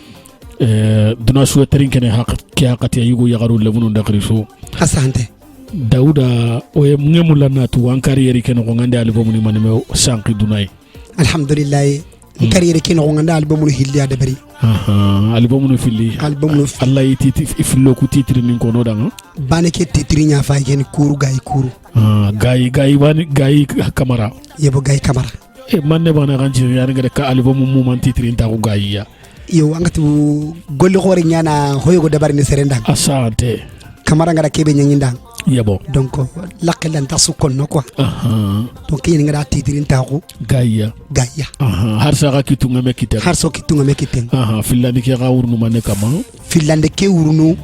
duna su trinke ne hak ki hakati yugo yagaru lebunu ndakriso asante Daouda o ngemula natu an carrière ken ko ngande album ni manime sanki dunay alhamdulillah carrière ken ko ngande album ni hilli adabari album no filli Allah yiti iflo ku titre ni ko no danga bane ke titre nya fa ken kuru gay gay wani gay kamara yebo gay Camara e manne bana ganjiri ya ngade ka album mu titrin ta ko gayya yo angatu golli xore nyana hoygo dabari ni serenda asante Camara ngada kebe nyinda yebo donc lakkelan ta sukon no quoi donc yini ngada titrin ta ko gayya har sa kitu ngame kiten har so kitu ngame kiten filandi ke gawurnu manne kama filande ke wurnu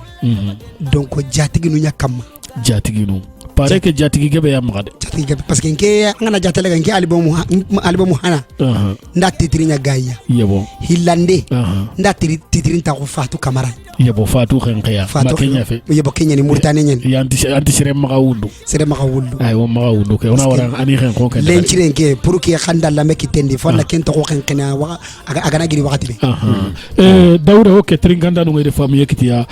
donc jatigi nu nyakam jatigi nu pare ke jatigi gebe ya magade jatigi gebe parce que nke ngana jatale nke album hana nda titrin gayya yebo hilande nda titrin ta ko Fatou Camara yebo Fatou khenkhaya ma Kenya fe yebo Kenya ni Mauritanie nyen yanti sere magawudu ay wo magawudu ke ona wara ani khenkho ke lencire ke pour que khanda la mekitendi fonna ken to khenkena wa aga na giri wakati be Dawda o ke tringanda no ngede famille kitiya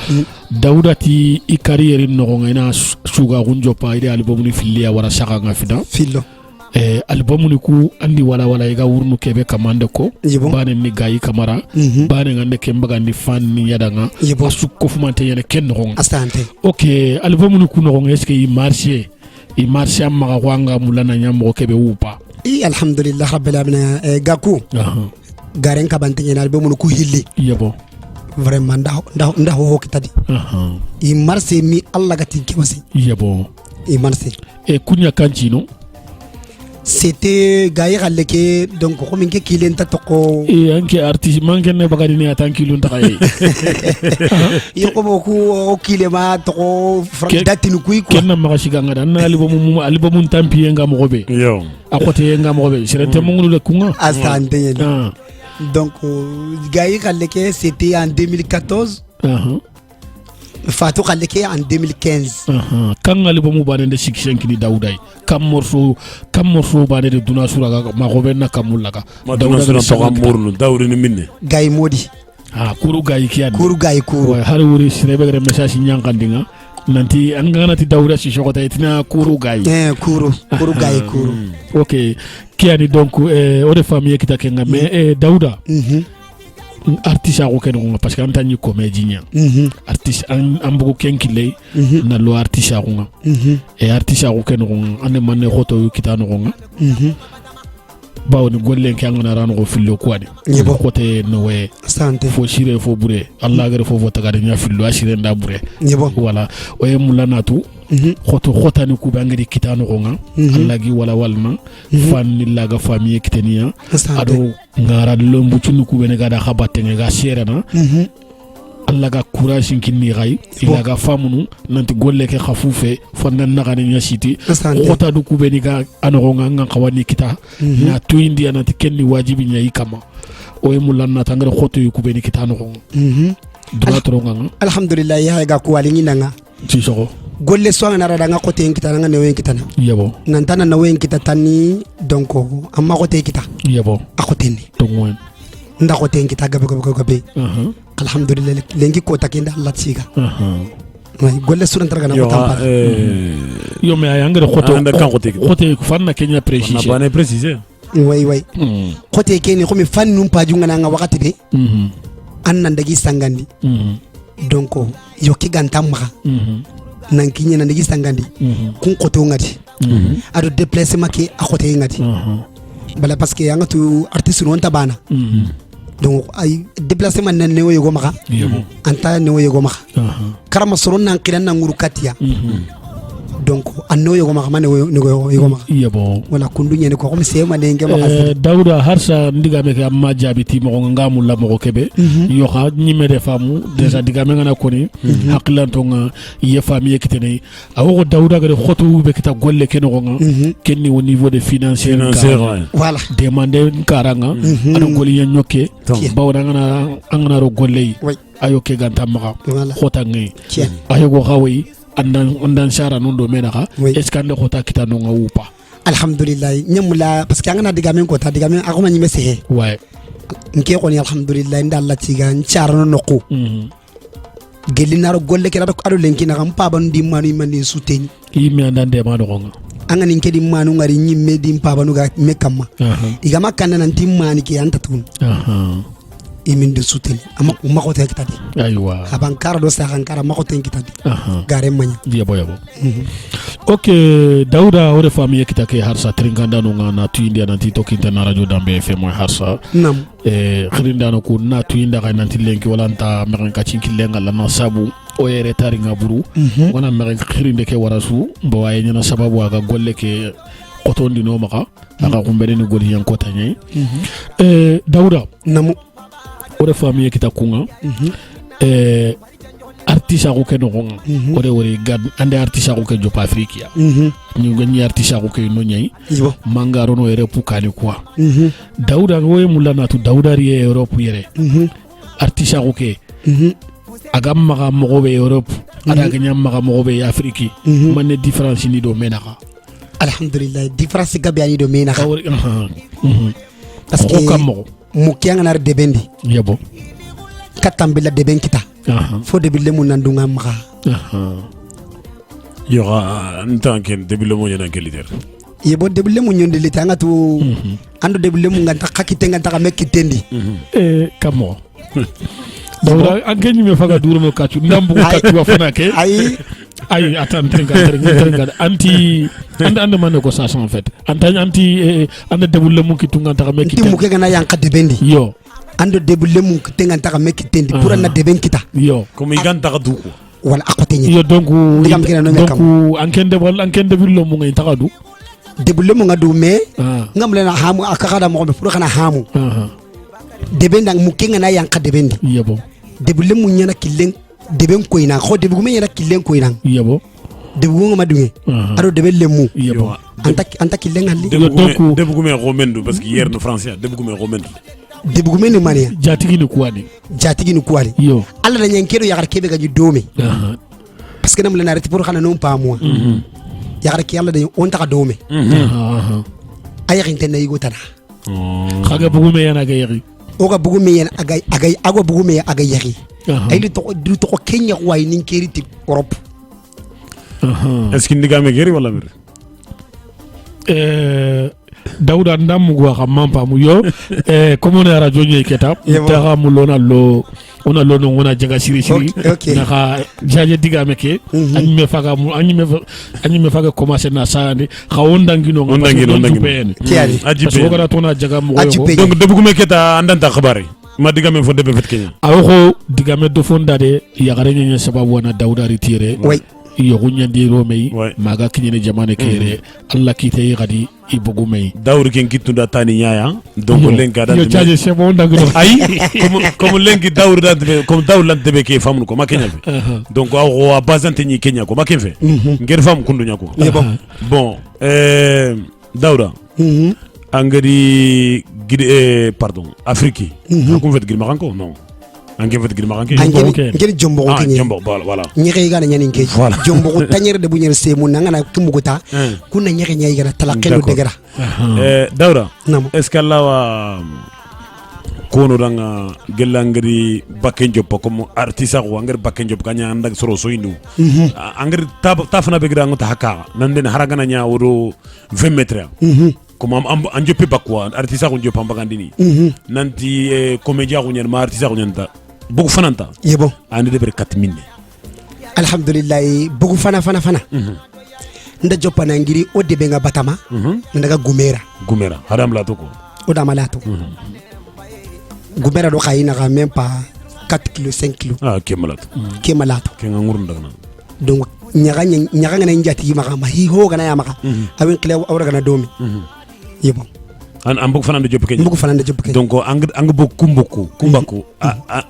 Dawda ti i carrière no ngena suga gunjo pa ide album ni filia wara shaka nga fida fillo album ni ku andi wala iga wurnu kebe kamande ko bane ni gayi Camara bane ngande kembaga ni fan ni yadanga asu ko fumante yene ken no astante ok album ni ku no est-ce que i marché amma wanga mulana nyambo kebe upa alhamdulillah rabbil alamin gaku garen kabante yene album ni ku hilli yebo vraiment nda ho kitadi i marché mi Allah gati kemasi yebo i marché kunya kanchino c'était gaïr à l'éké donc comme une qui l'entend toko et un qui artiste manque ne bagadi ni atan ki l'on taille il comme beaucoup qui le ma toko date nous kui quoi kenna magashiga ngada na album tampi nga mogobe yo akote nga mogobe sirete mongulu le kunga asante donc gaïr à l'éké c'était en 2014 Fatou Khaleke en 2015. Quand album bane de Shikshen kini Dawda kam morceau bane de Duna Suraga Marobenna Kamulaga Dawda Suraga Morno Dawda ni minne Gay Modi kuru gay kian kuru har wuri sirebe message nyankandinga nanti angana ti Dawda si shokota itina kuru gay kuru gay ok kiani donc ode famille kitakenga mais Dawda artiste ko ken parce que antani comédien artiste ambugo kenkile na lo artiste ko e artiste ko ken ane manne khoto kitano ko bawo ni golle kangana ran ko fillo ko ade côté no we santé fo sire fo bure Allah gare fo vota gare nya fillo asire nda bure voilà o e mulanatu khoto khotani ku bangari kitano ko Allah gi wala walma fan laga famille kitenia ado ngara lombu tunu ku bene gada khabate nga serena Allah ga courage kinni ray ila ga famunu nanti golle ke khafufe fondan nagani nya siti khota du ku bene ga anoro nga khawani kita na to india nanti kenni wajibi nya ikama o e mulanna tangara khoto yu ku bene kitano ko droitro nga alhamdulillah ya ga ku wali nga ci soko golle so ngana rada nga côté kitana nga newen kitana yebo nantana newen kitatani donc amma côté kita yebo a côté ni donc moi nda côté kita gabe alhamdulillah lengi ko takinda Allah tsiga way golle so nantara nga ko tampar yo me ay ngere côté fanna kenya préciser na préciser way côté keni ko mi fan num pa junga nga wakati be annan dagi sangandi donc yo ki gantamma nan kinya nan dagi sangandi kun koto ngati ado déplacement ke a côté ngati bala parce que yanga tu artiste non tabana donc ay déplacement nan ne woyo maka anta ne woyo maka karama soron nan kiran nan nguru katia donc anno yogo maka mane yogo maka yebo wala kundu nyene ko comme c'est mane ngema ka Dawda harsa ndiga me ka ma jabiti mo ngamu la mo kebe yo ha nyime de famu déjà diga me ngana koni haklanto nga ye famille kitene awo Dawda ga khoto be kita golle keno nga kenni au niveau de financier voilà demander karanga ado goli nyoke bawda ngana angana ro golle ayo ke ganta maka khota ngi ayo go xawi andan shara non do menaka est-ce que ande khota kita no nga upa alhamdulillah nyamula parce que ngana diga men ko ta diga men akoma nyime sehe ouais nke ko ni alhamdulillah nda Allah tiga nchara no ko gelinaro golle kera ko ado lenki na kam pa ban di manu mandi suteni yimi andande ma do nga angani nke di manu ngari nyimme di pa banu ga mekama diga makana nan timmani ki anta tun imin de soutien ama mako te kitadi aywa abankara do sa kankara mako te kitadi gare manya yabo ok Dauda ore fami kitake harsa tringanda no ngana tuindi ananti tokinta na radio dambe fm harsa nam khirindano ko na tuinda ka nanti lenki wala nta meren ka cinki lenga la na sabu o yere tari ngaburu wana meren khirinde ke warasu bo waye nyana sababu aga golle ke otondi no maka aga kumbere ni goli yan kota nyai Dauda namu ore fami kitakunga artiste ko ke no ngonga ore ore gad ande artiste ko ke jopa afrikia ñu gani artiste ko ke no nyai mangaro no ere pukali quoi Dauda ngoye mulana tu Dauda ri Europe yere artiste ko ke agam maga mogo be Europe ada ganya maga mogo be Afriki man différence ni do menaka alhamdulillah différence gabi ani do menaka parce que kamo mu kyanga nar debendi yabo katambila deben kita fo debile mun nandunga maga yora ntanken debile mo yana ke leader yebo debile mun nyonde litanga tu ando debile mun nganta kakitenga ntaka mekitendi kamo Dauda angeni me faga duro mo kachu ndambu kachu wafana ke ay attentenga anti anda man ko ça en fait anti anda debule mun kitunga ntaka mekitendi mu ke gana yanka debendi yo ando debule mun tenga ntaka mekitendi pour na deben kita yo comme iganta ka duko wala akotenye yo donc ankende wala ankende billo mun ngai taka du debule mun ngadu me ngamle na hamu akakada mo be pour kana hamu debenda mu kenga na yanka debendi yabo debule mun nyana killen deben ko ina ko debu men yana killen ko ina yabo debu ngama dunge ado debel lemu yabo anta killen halli debu ko me romendu parce que hier no français debu ko me romendu debu ko men mania jatigi ni kuani yo alla na nyankero yakar kebe gaji dome parce que nam la narati pour xana non pa moi yakar ki yalla dañu on taka dome ayakin tan yigo tana xaga bugu me yana ga yari oga bugu me yana agay agwa bugu me aga yari ay li to Kenya way nin keriti Europe est-ce que ndiga me geri wala mir Dauda ndamu gwa kamampa mu yo comme on est radio ñe keta taxa mu lona lo ona lo no wona jaga siri na ka jaje diga meke anime faga commencer na saande xa ondangino ngapene ajibe ko gara tona jaga mu donc debu me keta andanta xabari ma diga me fo debe fet Kenya awo diga me do fonda de ya gare ñe sababu wana Dauda retire yogu nyandi romei maga kinyene jamane kere alla kite gadi ibugu mei dawr ken kitunda tani nyaya donc lenka dan yo chaje se mo ndagno ay comme lenki dawr dan comme dawr lan tebe ke famnu ko makenya donc aw wa bazante ni Kenya ko makenfe ngir fam kundu nyako bon Dauda angari gide pardon Afrique ko fet gil maranko non angé fet gil maranke ngel jombo ko kenye jombo voilà ñexe gana ñani ke jombo ko tañere de bu ñer semu nangana kumuguta kunna ñexe ñay gana talakelu degara Dauda est-ce que Allah wa kono danga gelangri bakken job comme artiste ko angri bakken job kanya andak soro soindu angri tafana be granga ta haka nanden haragana nya woro 20 metres comme am anjope bakwa artiste ko jopa mbagandini nanti comédien ko ñen ma artiste ko ñenta bugu fananta yebo ande de ber 4000 alhamdulillah bugu fana nda jopa na ngiri o debe nga batama ndaga gumera hadam la to ko o dama la to gumera do khayina ga même pas 4 kg 5 kg kemalato kenga ngurun daga donc nyaga ngana njati maka ma hi ho gana ya maka awin kle awra gana domi yebo an ambuk fanande job Kenya donc ang bok kumbaku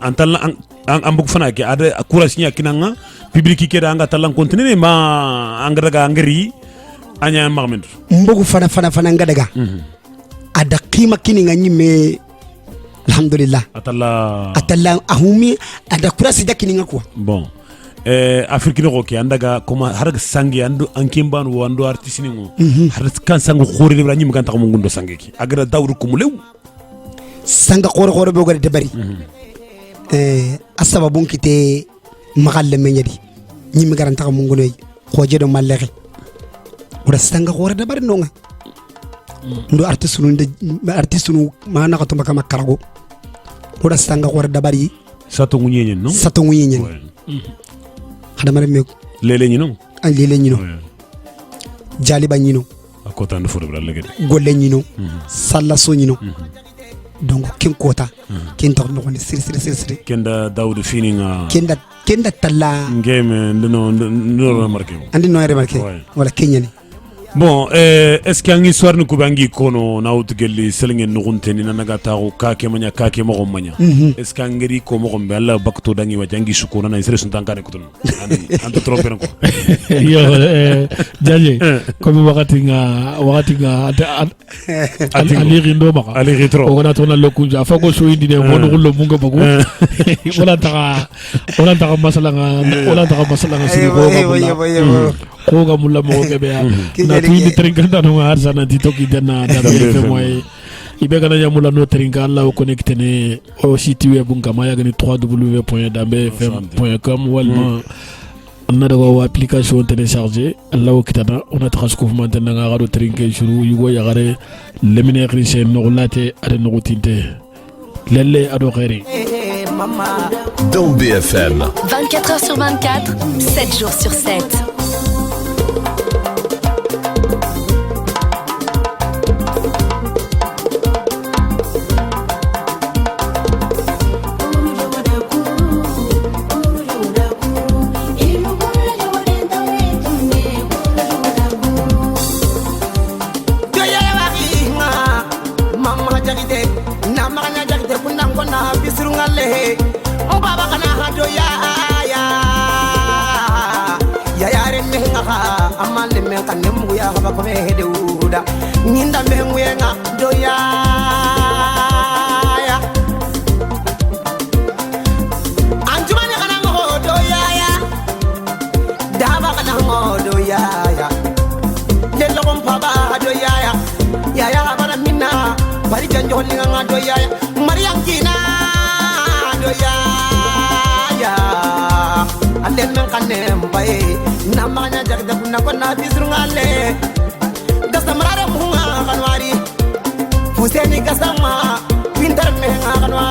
antalla ang ambuk fanake ada courage nya kinanga public ki da anga talan continue ma ang daga ngri anya magmen mbogu fana ngadaga ada qima kininga nyime alhamdulillah atalla ahumi ada courage da kininga quoi bon Afrique no ko andaga koma harga sangi ando ankimban wando artiste ni mo harga kan sangu khore de branyim kan takamo ngundo sangeki agra dawru ko mulew sanga khore be gode bari asaba bunkite magalle menyadi nyimi garan takamo ngunoy khoje do mallexe wala sanga khore de bari nonga ndo artiste nu mana ko to makama karago oda stanga war dabari sato ngunyen non sato ngunyen hada mare me lele ñino an lele ñino jaliba ñino akota ndo fo bra legede golle ñino salla so ñino donc ken kota ken tor no ne sir kenda daoud fininga kenda talla ngeme no remarqué andi no remarqué wala kenyani bon est-ce qu'il y a une histoire ni kubangi kono na utgelli selenge nugunte ni naga taru kake manya kake mo manya est-ce que ngeri ko mo gombe alla bakto dangi wajangi sukuna na isere sun tankane kutun ante tromper ko yo jaje comme wakati nga ali rindo maka ali ritro o na tona lokunja fako so indi de wono gullo munga bago wala taka masala nga sini ko ga mulla mo be ya na tuindi trinkanta no arsana ditoki dana da be moy ibe kana ya mulla no trinka Allah o connecté ne au site web ngama ya gani www.dambefm.com walma on a dawa application télécharger Allah o kitana on a transcouf maintenant nga gado trinke juru yugo ya gare lemine christian no late ade no tinte lelle ado khairi dans BFM 24 heures sur 24, 7 jours sur 7. Ninda menguenga doya ya anjumane kana ngo doya ya daba kana ngo doya ya lelo kom paba doya ya bara minna bari janjo linga nga doya ya mariam kina doya ya alen men kanem bae namanya jagda kunna konna bisrungale gasamara muha kanwari Fuseni gasama winter meha kanwa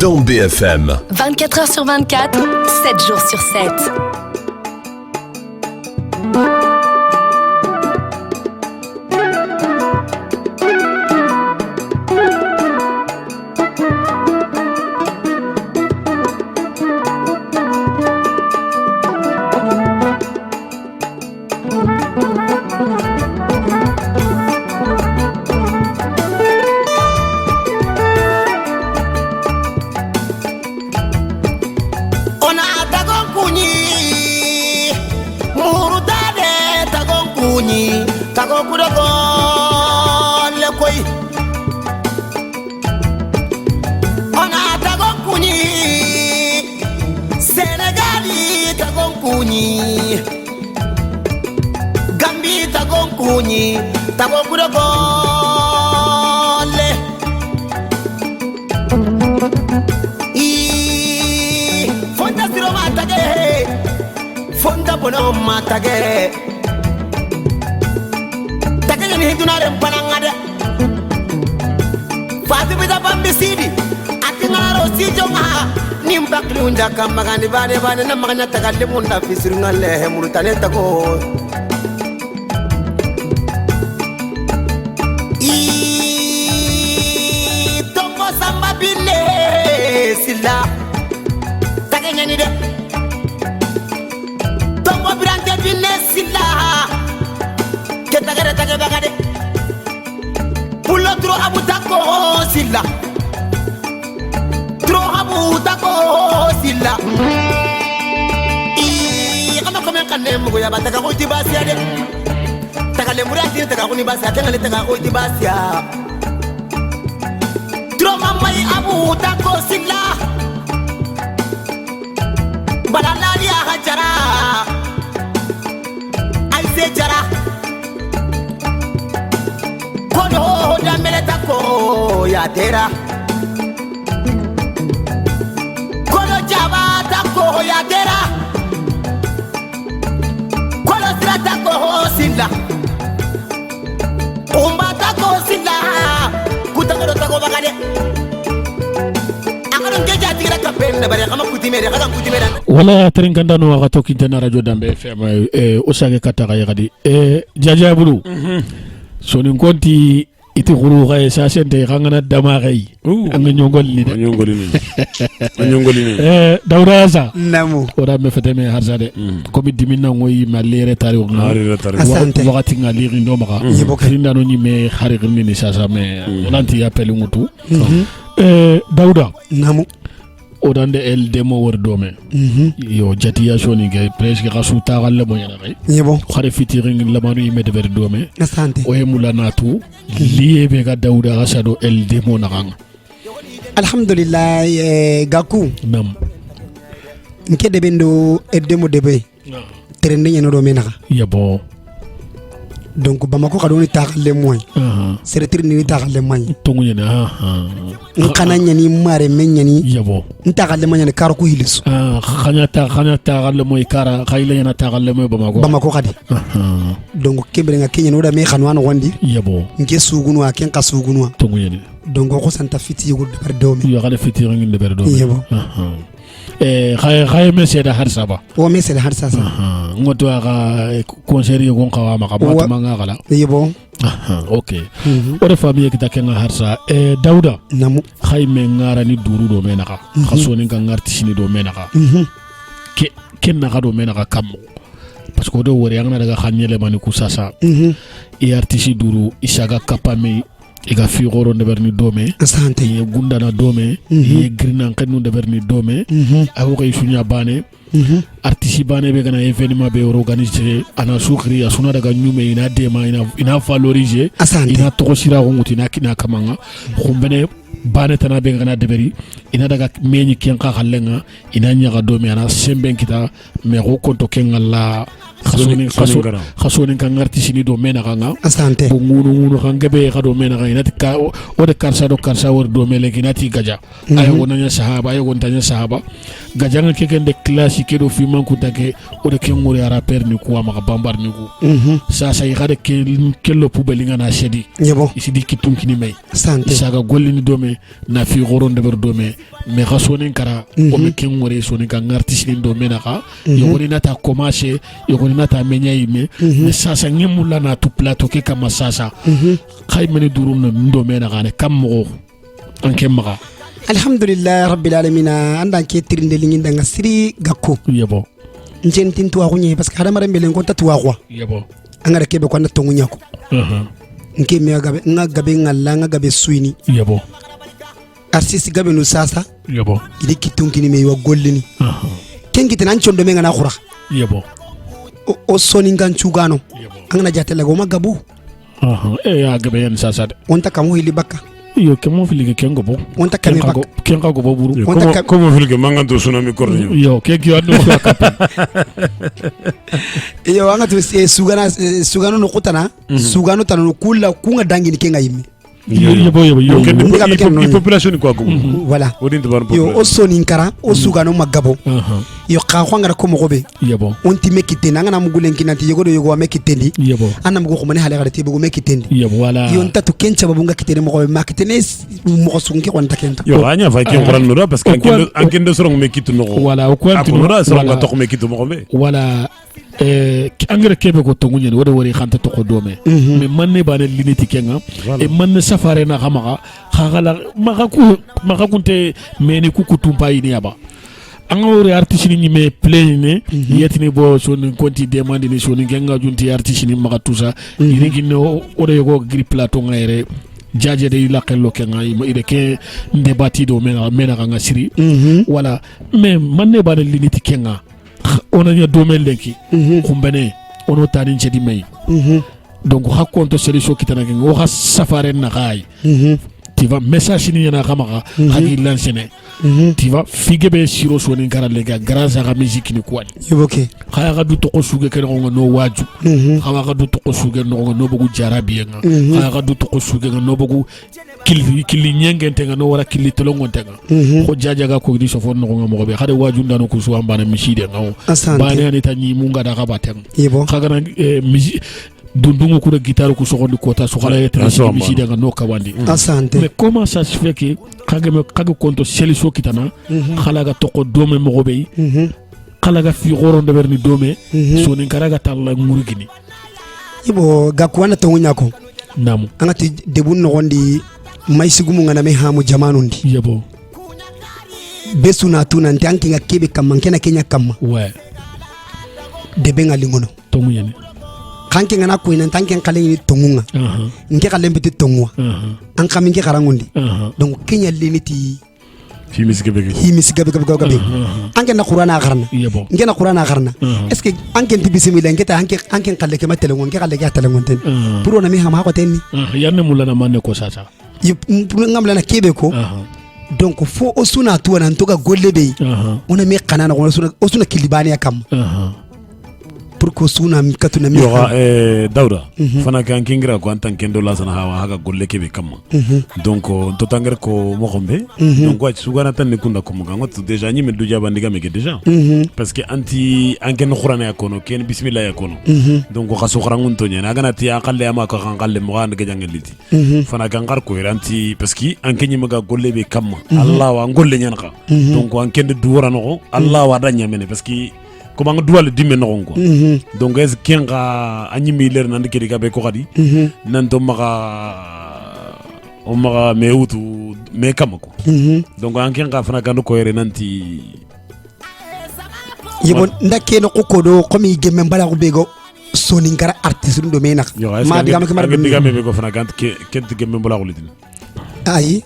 dans BFM 24 heures sur 24, 7 jours sur 7. Tago kuro gole fonda siro matage fonda bono matage tage ni hidunare panangade fatu bida bambisidi atingaro sijonga nimbakli unda kamagani bane na magana tagalle munda fisirungale murutane tago sila taganya ni de tombo brante binne sila ke tagare bagade pulo tro abutako sila tro abutako sila kama kama kanem go ya bataka ko tibasia de tagale murati tagako ni basia kengale tagako tibasia Mamai abu tako sila balala dia hajara aise jara kono damele tako ya tera kono jaba tako ya tera kono sira tako sila umba tako sila kutangaro tago bagade akaron keja tira kapenda bare kama kutimere kaka kutimere wala teringanda no aga toki tena radio dambe fm osage kataka yadi jaja bulu soni konti iti khuru kay sa sente khangana dama kay anga nyongol ni dawra sa namu ora me fete me harzade komi diminna ngoy malere tari wakati ngali ndo maka krinda no ni me khari ni sa me onanti appel ngutu dawda namu odande el demo wor dome yo jatiya shoni gay presque rasu tagal mo yana kay yebo khare fitiring lamanu yimede ver dome asante o emula natu liye be ga dawda gasado el demo nakanga alhamdulillah gaku nam nke de bendo el demo debe trende nyano do menaka yabo donc bamako kadoni taxale moy seretir ni taxale moy tongu nyana nkana nyani mare menyani yabo ntaxale moy karo ko hilisu khanya taxale moy kara khayla yana taxale moy bamako khadi donc kebre nga kenya no da me xanwana wondi yabo nke sugunu wa ken kasugunu tongu nyani donc ko santa fiti yugo de berdomi yo xale fiti ngin de berdomi yabo khaye meseda harsaba o meseda harsasa ngoto aga conseiller gon kawa maka batuma ngala yebo okay ore famille kita kenga harsa dauda namu khayme ngara ni duru do menaka khasoni nga ngarti sini do menaka ken na do menaka kam parce que do wori yanga daga khanyele mani kusasa e artisi duru isaga kapame iga figoro ndeberni dome asante ye gundana dome ye grinan kanu ndeberni dome awo kay sunya bane artisi bane be gana événement be organiser ana sukri asuna daga nyume ina dema ina valoriser ina tokosira ko ngutina kina kamanga khumbene bane tana be gana deberi ina daga meñi ken ka khallenga ina nyaga dome ana semben kita me ko konto ken alla khasoni kan artisi ni do mena kanga asante ngunu kan gebe ka do mena kan inati ka o de karsa wor do mele kinati gaja ay wonanya sahaba ay wontanya sahaba gaja ngake ken de classique do fi man kutake o de ken ngori rapper ni ko ma bambar ni ko sa sa yade kello poubelle ngana shedi yebo isidi kitum kini may asante saga golini do me na fi goron de ber do me khasoni kara o me ken ngori soni kan artisi ni do mena ka yori nata commencer yori nata menya yime sasa ngemula na tu plateau ke kama sasa khaymani durun ndo mena gane kam mo anke maga alhamdulillah rabbil alamin anda ke tirinde lingi danga siri gakko yebo njentin tuwa kunye parce que hadama rembele ngonta tuwa kwa yebo angara kebe kwa na tongunya ko nke me gabe ngalla gabe suini yebo artiste gabe no sasa yebo idi kitunkini me yo gollini kengi tan chondo me ngana khura yebo o soni ngan chugano angana jatela go magabu ya gabe yan sasa onta kamo hili baka yo kemo filike kengo bo onta kame baka kenga go bo buru como filike manganto tsunami kornyo yo keki ando ka yo anga to sugano no kutana sugano tanu kula kunga dangi ni kenga yimi yo population ko ko voilà yo o soni nkara o sugano magabo yo ka khwangara ko mogobe yebo onti mekite nanga na mugulen kinanti yogo do yogo mekitendi yebo ana mugo khumani hale garati bugo mekitendi yebo wala yo ntatu kencha babunga kitene mogobe makitene mo sunki kwanta kenta yo anya fa ki ngoran no parce que anken soro mekitu no wala o kwanti no soro ga to mekitu mogobe wala angere kebe ko tongunyen wode wori khanta to ko dome mais manne bane liniti kenga e manne safare na khamaga khagala maka kunte meni kukutumpa ini aba angore artiste ni me pleine yetini bo soni konti demande ni soni genga junti artiste ni maka tusa iringi no ode yogo gri plateau ngaire jaje de la kello kenga ide ke ndebati do mena nga siri wala mais manne bane liniti kenga onanya domaine lenki kumbene ono tani chedi may donc raconte solution kitana ke ngo safare na kay tu vas message ni yana kamaka hagi lancene tu vas figebe siro so ni kara lega grâce à la musique ni kwani yoboke khaya ga du to ko suge ke ngo no waju khaya ga du to ko suge no bogu jarabi nga khaya ga du to ko suge no bogu kili nyengente nga no wara kili tolongonte nga ko jajaga ko di so fon no ngo be khade waju ndano ko su ambana miside nga bane ani tanyi munga da kabate yebo khaga na dundungu kure guitare ku sogondi kota so khala yetra bisi daga no kawandi asante mais comment ça se fait que kage konto seliso kitana khala ga toko dome mo gobe khala ga fi goro de berni dome so nin karaga talla ngurugini ibo gakwana tongunya ko namu angati debun no gondi may sigumu ngana me hamu jamanundi yebo besuna tuna ntanki nga kebe kamma kena kenya kamma ouais debe ngalingono tongunya ne kanke ngana ko ina tanke kaleni tongunga nke kalembiti tongwa an kaminke karangundi donc kenya limiti himisi gabe anke na qur'ana garna nke na qur'ana garna est-ce que anke nti bismillah nke ta anke kalle ke matelongo nke kalle ke telongo ten pour na mi hama ko tenni yanne mulana manne ko sasa ngamla na kebe ko donc fo osuna tuwa nan toga gollebe ona me kanana osuna kilibani akam pour que suna katuna mi Daouda fana kan kingira ko antan kendo la sana hawa haga golle kebe kamma donc to tanger ko mo xombe donc wa sugana tan ne kunda ko mo ngot déjà ni me du jaba ndiga me déjà parce que anti anken qur'ana yakono ken bismillah yakono donc ko khasu kharangun to nyana gana ti akalle ama ko khangalle mo ganda jangaliti fana kan gar ko anti parce que anken ni maga golle be kamma allah wa golle nyanaka donc anken du worano allah wa da nyamene parce que comment on doit le dire non quoi donc est-ce qu'il y a un miller nan de kiri kabe ko kadi nan to maka o maka meutu me kamako donc an ken ka fana kan ko yere nanti yebo ndake no ko do komi gemme mbala ko bego soni ngara artiste do me nak ma diga me ko fana kan ke gemme mbala ko lidin ay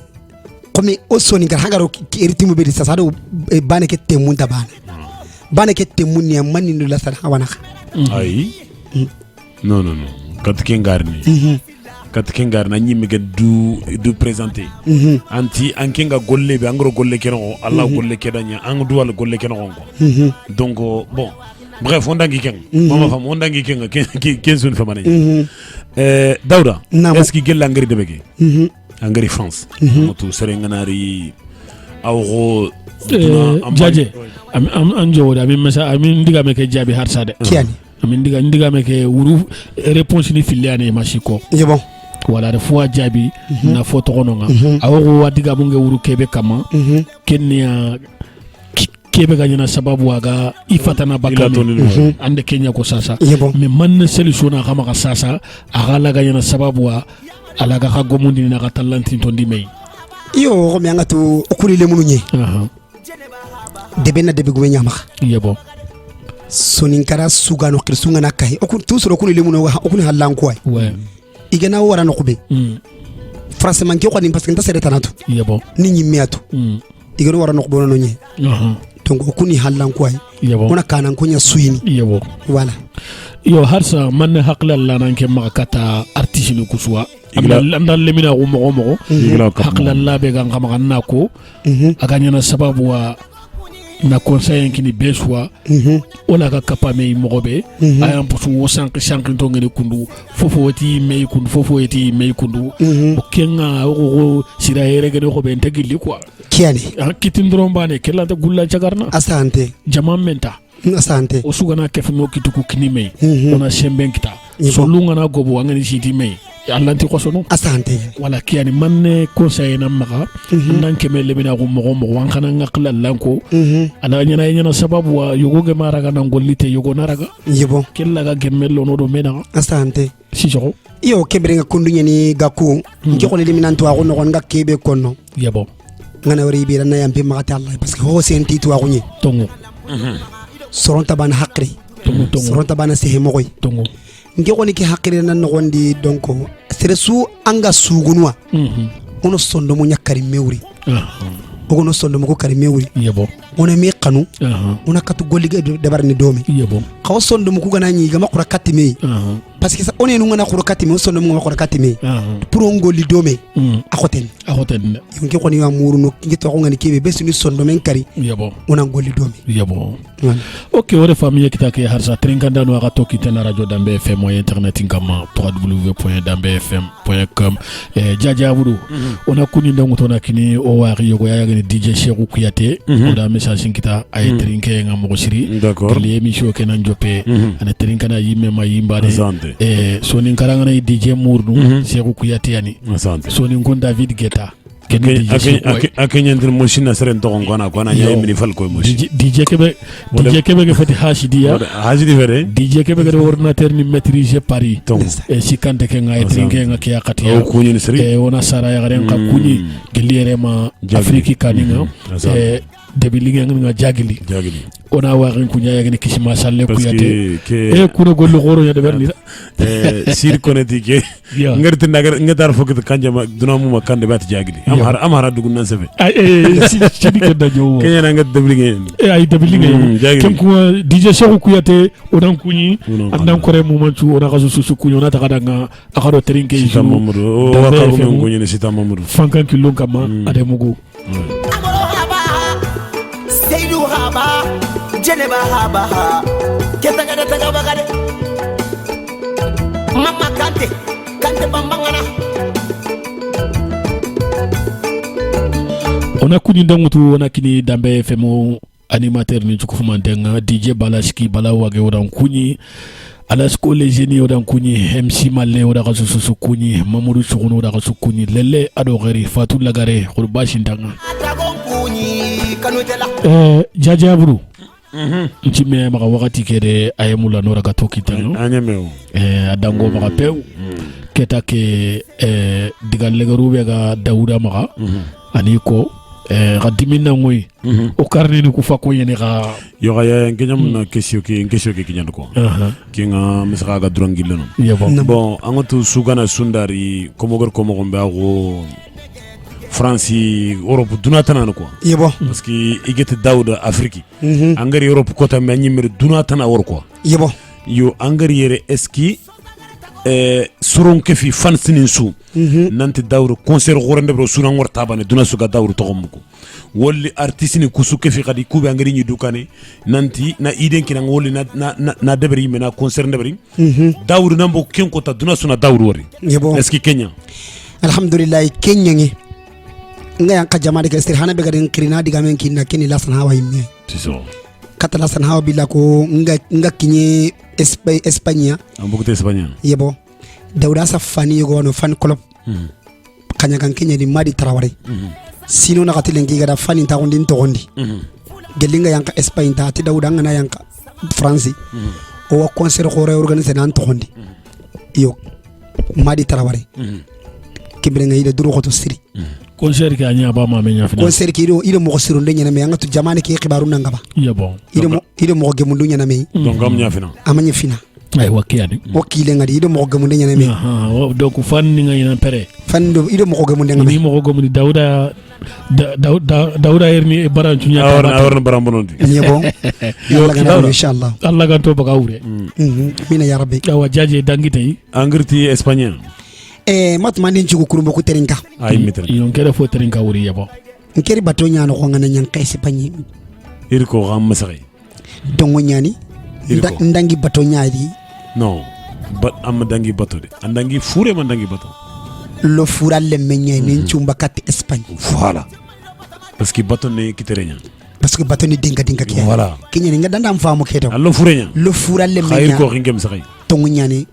komi o soni ngara hagaro ki eritimu be sa do bane ke temunta bana ke temunni manni no la sar hawana ay non kat kengar na nyimi ga du présenter anti ankenga golle be angro golle keno allah golle kedanya ang duwal golle keno ko donc bon bref on dangi ken mama fam on dangi ken ken sun famane Daouda est-ce que gella ngari debeke ngari France motu serenganari awro jaje am jowo da min diga me ke jabi har sade kiani min diga me ke wuru réponse ni filiane machiko yebo wala da fo jabi na photo kononga awo wadiga bunge wuru kebe kama kenya kebe ganyana sababu waga ifatana bakame ande Kenya ko sasa me man solution na kama ka sasa agala ganyana sababu wa alaga ka gomundi na katalanti tondi mei iyo ko mi angatu okulile mununye debe na debe gumenya maka yebo soninkara sugano kirsunga nakai okun tusuro kulile muno okun halanko ay ouais igana wara no kube France manki ko ni parce que ntasere tanatu yebo ni nyimiatu igano wara no kubono nye donc okuni halanko ay yebo ona kana ko nya suini yebo voilà yo harsa man haqla la nanke makata artiste no kuswa andal lemina ko mo haqla la be ganga magana ko aganya na sababu wa na conseil kini beswa ola ka kapame mogobe ayam posu wo sank to ngene kundu fofo wati mey kundu fofo wati mey kundu o kenga o sira yere gede ko ben tagili quoi kiani kitin drombane kella ta gulla jagarna asante jama menta asante o sugana kefno kituku kini mey ona semben kita so lunga na gobo angani siti mey allanti ko sono asante wala kiani manne conseil na maka nanke mele mina ko mo wankana ngakla lanko ala nyana sababu wa yogoge maraga na ngolite yogo naraga yebo kella ga gemmello no do mena asante si jogo iyo kebrenga kundunya ni gaku njoko le minanto wa no nga kebe konno yebo ngana wari bi na yambe magata Allah parce que ho senti to agunye tongo soronta ban hakri tongo soronta ban sehe mogoy tongo ngeko ni ki hakri nan no gondi donc seresu anga sugunwa ono sondo mo nyakari mewri ogono sondo mo ko kari mewri yebo ona me kanu ona katu golliga debar ni domi yebo xaw sondo mo ko gana nyi gama xura katime parce que ça on est nu ngana xura katime sondo mo xura katime pour ngoli domi akoten yonki ko ni wa muru no ngi to ngani kebe besu ni sondo men kari yebo ona ngoli domi yebo ok ore famille kitake harsa trinkanda no akato kitena radio Dambe FM moyen internet ngama www.dambefm.com jaja buru ona kuni ndangu tona kini o wari yogo ya ngani DJ Cheikhou Kouyaté oda message kita ay trinke ngam ko siri d'accord les émission kenan jopé ana trinkana yimme ma yimbane sonin karangana DJ Mournou Sekou Kouyaté ani sonin kon David Guetta akenya ndir moshina seren to ngona kona nyaay mini fal koy moshi DJ Kebe ke fati Hashidia fere DJ Kebe ke ordinateur ni maîtriser Paris e sikante ke nga etringe nga ke akati o kunyi sri ona sara ya garen ka kunyi gelire ma Afriki kaninga debilinga nga jagili ona warin kunya yagni kishima salle Kouyaté kuno gollo goro ya de berni sir koneti ke ngarti ngatar fokit kanja duna mu makande bat jagili am hara dugun nan sefe sidi ko dajo kenya na ngat debilinga ay debilinga kem ko DJ Sekou Kouyaté odan kunyi andan kore mu manchu ona kaso susu kunyo na takada nga akaro trinke ju sita mamudu o wakabu kunyi ni sita mamudu fankan kilo kama ade mugo Seydou Haba Jeneba Haba Ketagade Tagabagade Mama Kante Bambangana ona kuni ndangutu ona kini dambe femo animateur ni chukufumantenga DJ Balaski Bala wage odan kunyi Alasko Legeni odan kunyi MC Malle odan kasusu kunyi Mamoudou Chourounou odan kasusu kunyi Lele Adogeri Fatou Lagare Khourubashi ndanga Jaja Abru Nchime maka wakati kede ayemula nora katoki tano anyameo adango maka peu keta ke digal legarube ga Dauda maka aniko gadimina ngoi o karni ni kufa ko yene ga yo ga ya ngenyam na kesio ke kinyando ko kinga misaka ga drangilo no bon angotu sugana sundari komogor komogombe ago France Europe dunatana quoi yebo parce que igete Dauda Afrique angari Europe kota me nyimir dunatana wor quoi yebo yo angari yere eski suron kefi fansinin su nanti Dauda concert gorande bro sunan war tabane duna suga Dauda to gomuko wolli artiste ni kusu kefi kadi kube angari nyi dukane nanti na iden kina wolli na debri mena concert debri Dauda nambo kenko ta duna suna Dauda wori yebo eski Kenya alhamdulillah Kenya ngi nga yanka jamaade ke sir hana be gaden krina diga men kinna keni lasan hawa yimmi tiso kata lasan hawa bila ko nga kinye Espanya ambuko te Espanya yebo Dauda sa fani yogo no fan club kanya kan kenya di Madi Traoré sino na katile ngi gada fani ta gondi to gondi gelinga yanka Espanya ta ti Dauda ngana yanka France o wa concert ko re organiser nan to gondi yo Madi Traoré kibere nga ida duru ko to siri concert ka nya ba ma menya fina concert ki ido mo siru ndenya na me ngatu jamane ki khibaru nanga ba ya bon ido mo gemundu nya na me donc am nya fina amanya fina ay wakiyani wakile ngadi ido mo gemundu nya na me donc fan ni nga ina pere fan do ido mo gemundu nga me ni mo gemundu Dauda erni baranchu nya awar baran bonondi ni bon yalla gana inshallah Allah ganto baka wure mina ya rabbi awa jaje dangite angirti Espagnol mat mandin ci ko kurumba ku terinka ay mitre yon kere fo terinka wuri yabo nkeri bato nyano ko ngana nyang kay Espagne irko gam masakay dongo nyani ndangi bato nyaadi non am dangi bato de andangi fure man dangi bato lo furalle menye ni chumba kat Espagne voilà parce que bato ne kiterenya parce que bato ni dinga kiya voilà kinya ni ngada ndam faamu keto allo furenya lo furalle menye khayr ko ngem sakay tongu nyani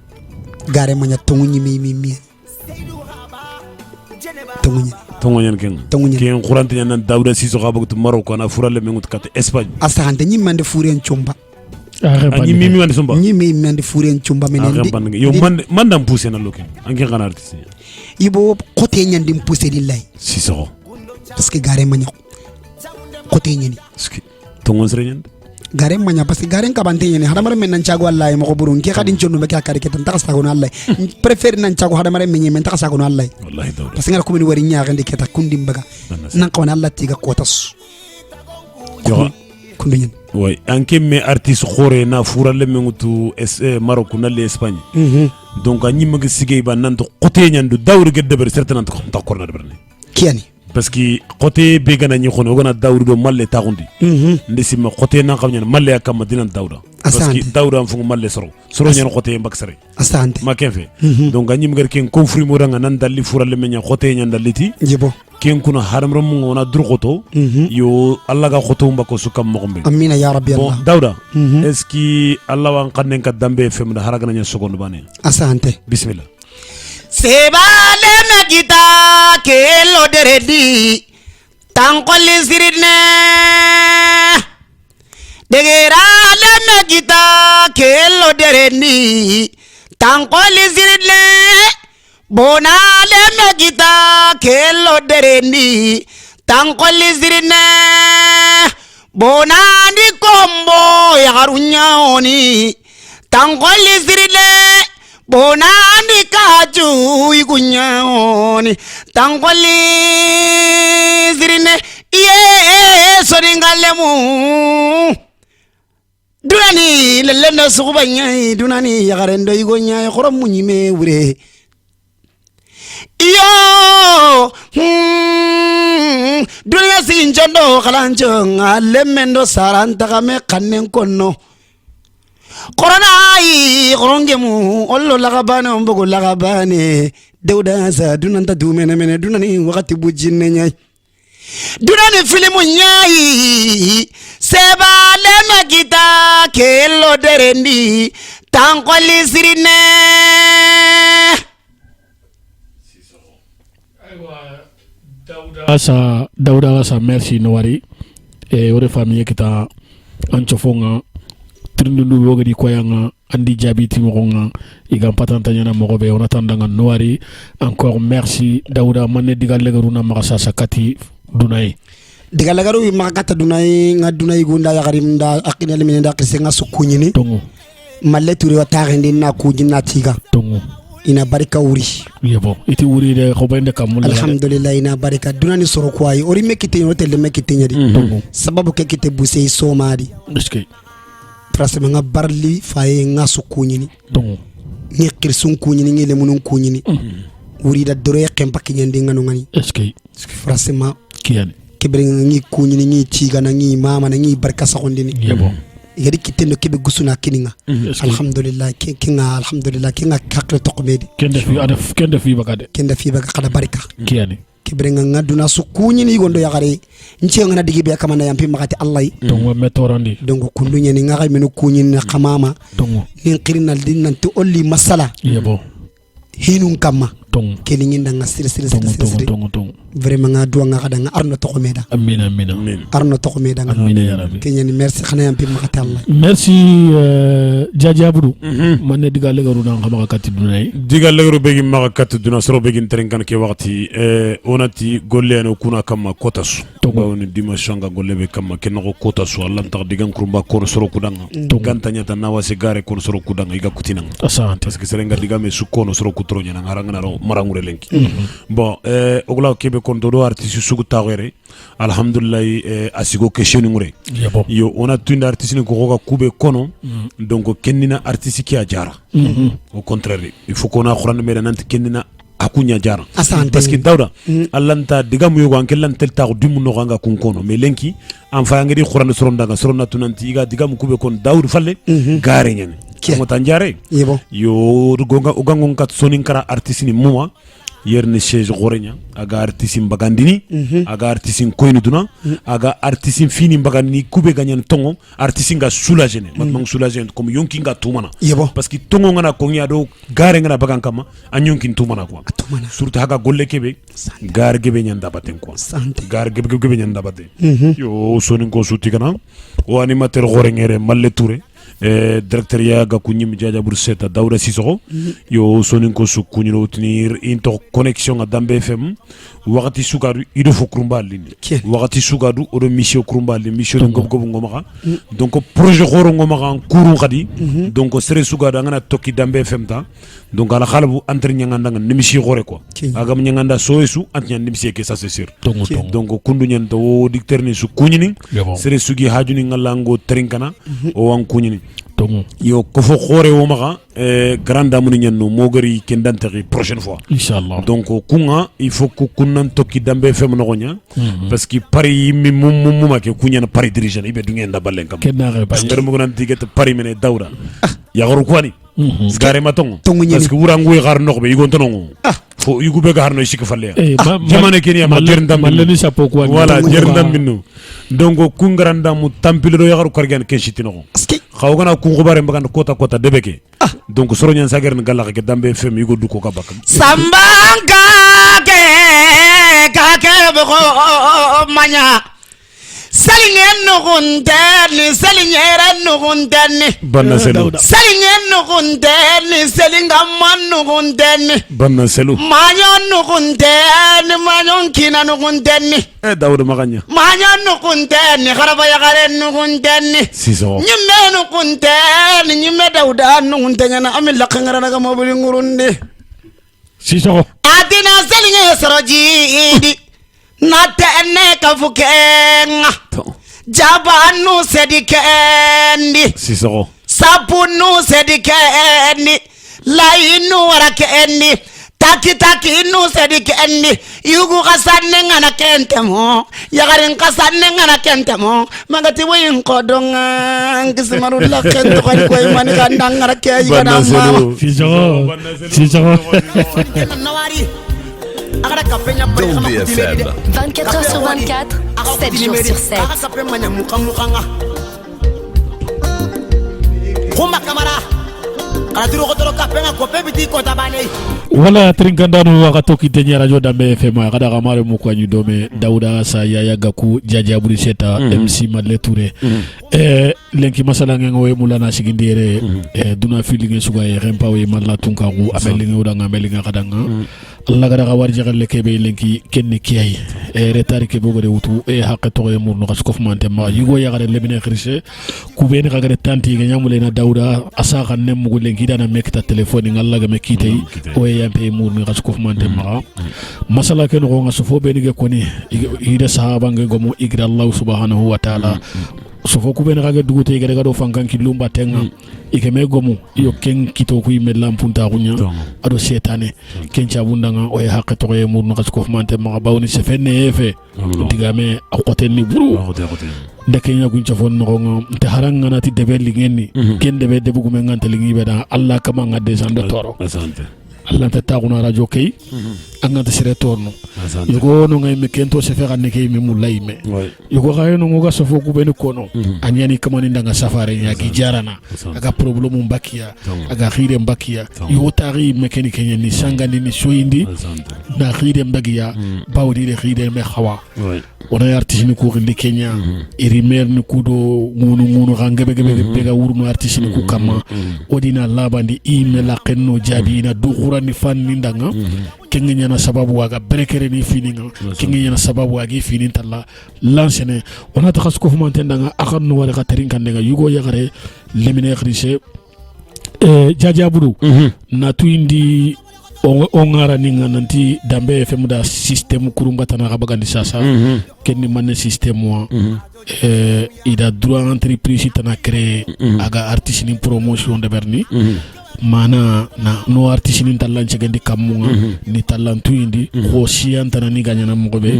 gare manya tongu mi tongo nyen ken khurante nyan Dauda Siso gabagtu Maroc na furalle mengut kat Espagne asahante nyi mande furen chumba anyi mimi mande sumba nyi mimi mande furen chumba menende yo mandam pousser na loken anke kana artiste ibo côté nyan dim pousser dillahi Siso parce que gare manya côté nyani tongo srenyen gare manya parce que gare kabante nyani hadamare men nan chago Allah mo ko burun ke khadin chonno be ka kare ke tan takasa ko Allah préfère nan chago hadamare men men takasa ko Allah wallahi Dauda parce que ngara ko min wari nyaagande ke ta kundim baga nan ko Allah tiga ko tas yo kundin way anke me artiste khore na furalle mengutu Maroc na le Espagne donc anyi mag sigey ba nan to côté nyan du Dauda ge deber certainement ta korna deber ne kiani parce que côté be gana ñi xono gana Dauda do malle taxundi ndesima côté na xamñana malle akam dinan Dauda parce que dawda fongo malle soro nyen khote mbak sare asante ma kenfe donc anyim gar ken confirmo ranga nan dalli furalle menya khote nyen dalliti jibo ken kuna haramram mo na dur khoto yo alla ga khoto mbako sukam mo gombe amina ya rabbi allah bon dawda est-ce que alla wan qannen ka dambe fem da haraga nyen seconde bane asante bismillah sebale megita kelo deredi tankoli siridne degera le megita kelo deredi tankoli siridne bona le megita kelo deredi tankoli siridne bona ni kombo ya garunyoni tankoli siridne bonani kaju igunyoni tangoli zirine ye soringalemu dunani lelena sugubanya dunani yagarendo igonya khorom munyime wure iyo dunya sinjondo kalanjo ngalemendo saranta kame kannen konno Koronai korongemu ollo lagabane ombogo lagabane dewda sa dunanta dumene mene dunani wakati bujinne nyai dunani filimu nyai seba lema kita kello derendi tankoli sirine Dauda sa merci Noari e ore famille kita anchofonga Trindulu wogadi koyanga andi jabiti mogonga igam patanta nyana mogobe on attendanga Noari encore merci Dauda manne digal legaruna magasa sakati dunay digal legaru magata dunay nga dunay gunda ya garimda akinele minenda kisenga sukunyini tongu malle turi wa tarendi na kujina tiga tongu ina barika wuri yebo iti wuri de khobende kamul alhamdulillah ina barika dunani soro kwai ori mekite yote le mekite nyadi tongu sababu ke kite buse somadi eske prasema nga barli faye nga sukunyini tongu ni kirsun kunyini ngile munun kunyini wuri da dore kempa kinyandi ngano ngani eske prasema kiyani kibere ngi kunyini ngi tiga na ngi mama na ngi barka sakondini yebo yari kitendo kebe gusuna kininga alhamdulillah kinga alhamdulillah kinga kakle tokomedi kende fi bakade kende fi baka kada barika kiyani kibere nga duna sukunyi ni gondo yakare nche nga digibe kama na yampi makati allah tongo metorandi dongo kundunya ni nga menu kunyi na kamama tongo ni qirina dinnan to olli masala yebo hinun kama tongo kelinginda nga sir tongo vraiment nga duwa nga kada nga arno tokomeda amina arno tokomeda nga amina ya rabbi kenya ni merci khana yampi makati allah merci Jaji Abdou manne digal legaru na ngama kati dunay digal legaru begi maga kat duna soro begi trenkan ke wakati onati golle no kuna kama kotasu bawni dimanche nga golle be kama kenno kotasu allah tar digan kurumba kono soro kudanga gantanya tan nawase gare kono soro kudanga iga kutinanga asante parce que serenga digame su kono soro kutronya na ngaranga ro marangure lenki bon ogla kebe kon do artiste sugu tawere alhamdulillah asigo question ngure yo on a tunda artiste ni ko kube kono donc kennina artiste ki a jara au contraire il faut qu'on a khurane me nanti kennina akunya jara parce que dawda allanta digamu yogo ankelan tel taw dimu no ganga kun kono me lenki en fa ngedi khurane soronda tunanti iga digamu kube kon dawd falle gare nyane ko tanjare yo gonga ugangon kat sonin kara artiste ni moi yerne siège gorenya aga artiste mbagandini aga artiste koyni duna aga artiste fini mbagandini kube ganyan tongo artiste nga soulager ne matmang soulager comme yonki nga tumana parce que tongo ngana ko nyado gare ngana bagan kama anyonki tumana quoi surtout haga golle kebe gar gebe nyanda baten quoi gar gebe nyanda baten yo sonin ko suti kana o animateur gorengere malle touré directeur ya ga kunyim jaja burseta Dauda Sissoko yo sonin ko su kunyino tenir into connexion Dambe FM wakati sugadu ido fo kurumba lini wakati sugadu odo mission kurumba lini mission gob ngomaka donc projet khoro ngomaka kuru khadi donc sere sugadu ngana tokki Dambe FM ta donc ala khalbu entre nyanganda ngam nimisi khore quoi agam nyanganda soesu antnya nimisi ke ça c'est sûr donc kundu nyen do dicteur ni su kunyini sere sugi hajuni ngalango trinkana o wan kunyini yo ko fo khore wo maga grande dame ni ñanno mo gari ken dantari prochaine fois inshallah. donc kunga il faut que kunnan tokki dambe fem no gonya parce que Paris mi mum make kunya na Paris dirigeant ibe du ngeen da ballen kam parce que mo nan tiget Paris mene dawra ya garu kwani sgare matongo parce que wurangu e gar nokbe igon tonongo fo yugu be gar no shik falle jamane kenya ma jerndam malani chapeau quoi voilà jerndam minno donc kungaranda mu tampilo do ya garu kargan ke shitino xaw gana ku ngubare mbaganda kota debeke donc soro nyan sager na galla ke dambe fem yugo du ko ka bakam sambanga ke boko manya salingen nuguntani banna selu salingen nuguntani selingamman nuguntani banna selu manyon nuguntani manyon kina nuguntani dawud maganya manyon nuguntani kharaba yagare nuguntani siso nyimme nuguntani nyimme dawda nuguntani na amil lakangara naga mobili ngurundi siso adina salingen sarojidi nate ene kafukenga jabanu sedikendi siso sabunu sedikendi lainu warakendi taki nu sedikendi yugu kasanne ngana kentemo yagarin kasanne ngana kentemo magati wayin kodonga ngismaru lakento kali koy mani kandanga ke yigana mama siso nawari 24 heures sur 24, 7 jours sur 7. Voilà, trinkandano wakatoki tenye radio dambe FM kada kamare mukwanyu dome Dauda sa Yaya Gaku Jaja Buriseta MC Madle Touré lenki masala ngengo mulana sigindire duna feeling suga rempa we malla tunkaru amelinga udanga amelinga kadanga Allah kada warje galle kebe lenki kenni kiyai retari ke bogore wutu haqato e murno kaskof mante ma yugo yagare lebine khirse kubeni kagare tanti nyamule na Dauda asa kanne mugo lenki dana mekta telefoni ngalla ga mekitei o yampe murno kaskof mante ma masala ken go ngasofo be ni koni ide sahaba ngomo igra Allah subhanahu wa ta'ala sofo kubeni kagare dugute gare gado fankan kilumba tenga ikeme gomu iyo ken kito ku imelam punta kunya ado setane ken chabundanga o haqato e murno kaskof mante ma bawni sefene efe digame akotenni buru de kenya kun chafon no te haranga nati debeli ngenni ken debe debu ku mengante lingi beda Allah kama ngade sande toro Allah ta tauna radio kay angata sire torno yugo no ngay me kento se fera ne kay me mulay me yugo kay no ngoga sofo ku ben kono anyani kama ni ndanga safare ya gijarana aga problème mbakia aga khire mbakia yugo tari mekani kenya ni sangani ni soyindi na khire mbagia bawdi de khire me khawa ona artiste ni ko ndi Kenya irimer ni kudo ngunu rangebe bega wurno artiste ni ku kama odina labandi imela kenno jabina dukhura ni fan ni ndanga kenga na sababu waga brekere ni fininga kenga na sababu wagi finin talla lansene ona ta khasko fuma tendanga akhanu wala katarin kandanga yugo yagare lemine khrise jaja budu na tuindi ongara ninga nanti dambe FM da système kurumbata na kabagandi sasa kenni manne système wa ida droit entreprise tana créer aga artiste ni promotion de berni mana na no artiste ni tallan cegendi kamunga ni tallan tuindi khosiyan tana ni ganyana mogobe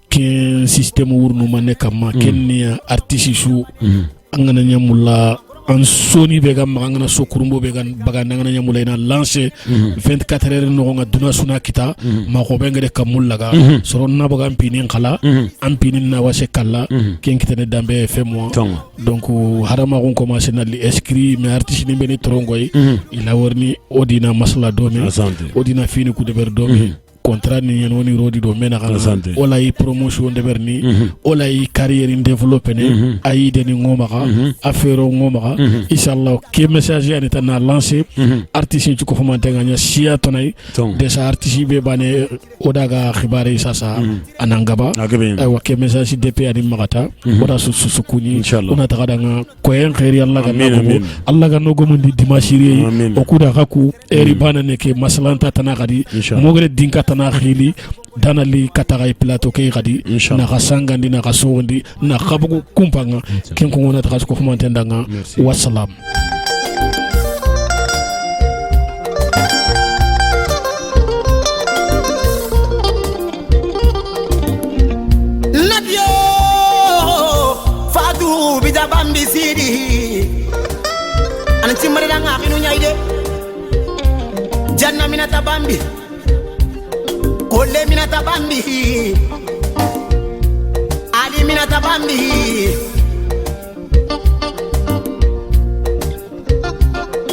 ken système wurnu manne kamma kenni artiste su angana nyamulla en soni bega magana so kurumbo bega baganda ngana nyamula ina lancer 24 heures no nga duna suna kita ma ko bengere kamullaga soron na baga ampini khala ampini na wase kala ken kitane dambe FM donc harama gon commencer na li inscrit mais artiste ni beni trongoy ila warni odina masla domi odina fini ku deber domi contrat ni en woni rodi do mena kala ola yi promotion de berni ola yi carrière in développer ne ayi de ni ngoma ka affaire ngoma ka inshallah ke message ani tan lancer artiste ci ko famante nganya sia tonay de sa artiste be bane odaga khibare sasa anangaba ay wa ke message DP ani magata oda su kuni ona tagada nga ko en khairi Allah ga nogo Allah ga nogo mun di dimashiri o kuda ka ku eri bana ne ke maslanta tanakadi mogre dinka tana khili dana li kataray plateau kay gadi na rasangandi na rasundi na khabugu kumpanga ken ko ngona takas ko fumantendanga wassalam. Nabio Fatu bidabambi sidi anti maranga kinu nyaide janna minata bambi kole minata bambi ali minata bambi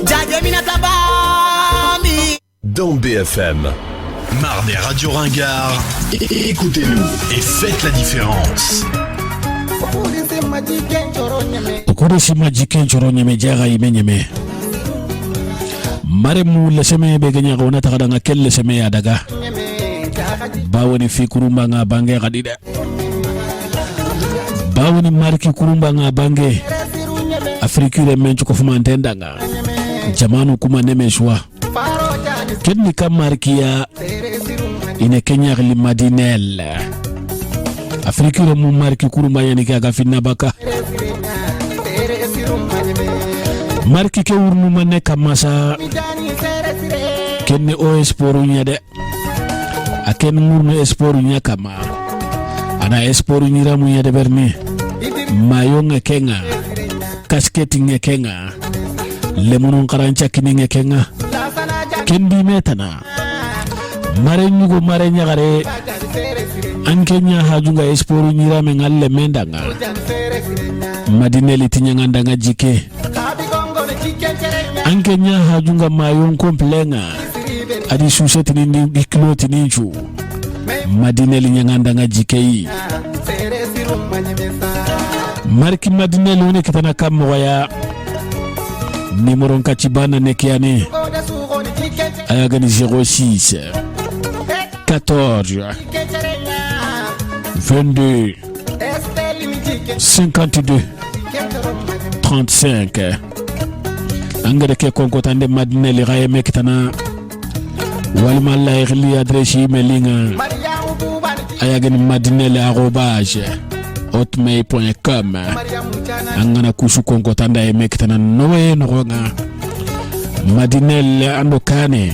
jaje minata bambi. Dans BFM, Marne et Radio Ringard, écoutez-nous et faites la différence. Kurisi majiken choro nyame jaga imenyeme maremu leseme be ganya gona ta kadanga kelle seme ya daga bawoni fi kurumba nga bange kadida bawoni marki kurumba nga bange afrikire menchu ko fuma ntendanga jamanu kuma nemeshwa kenni kam markiya ine kenya li madinel afrikire mu marki kurumba yani kaga finna baka marki ke wurnu manne kamasa kenne o esporu nyade aken murnu esporu nyakama ana esporu nyiramu nyade berni mayo ngekenga kasketi ngekenga lemunun karancha kini ngekenga kendi metana mare nyugo mare nyagare ankenya hajunga esporu nyirame ngalle mendanga madineli tinyangandanga jike ankenya hajunga mayon komplenga adi suseti ni dikloti ninchu madineli nyangandanga jike marki madineli une kitana kamo waya numéro nkachibana nekiane ayagani 06 14 22 52 35 angere ke konko tande madineli gaye mekitana walma la irli adresse emailinga ayagani madineli@hotmail.com angana kusu konko tande mekitana nowe nogonga madineli andokane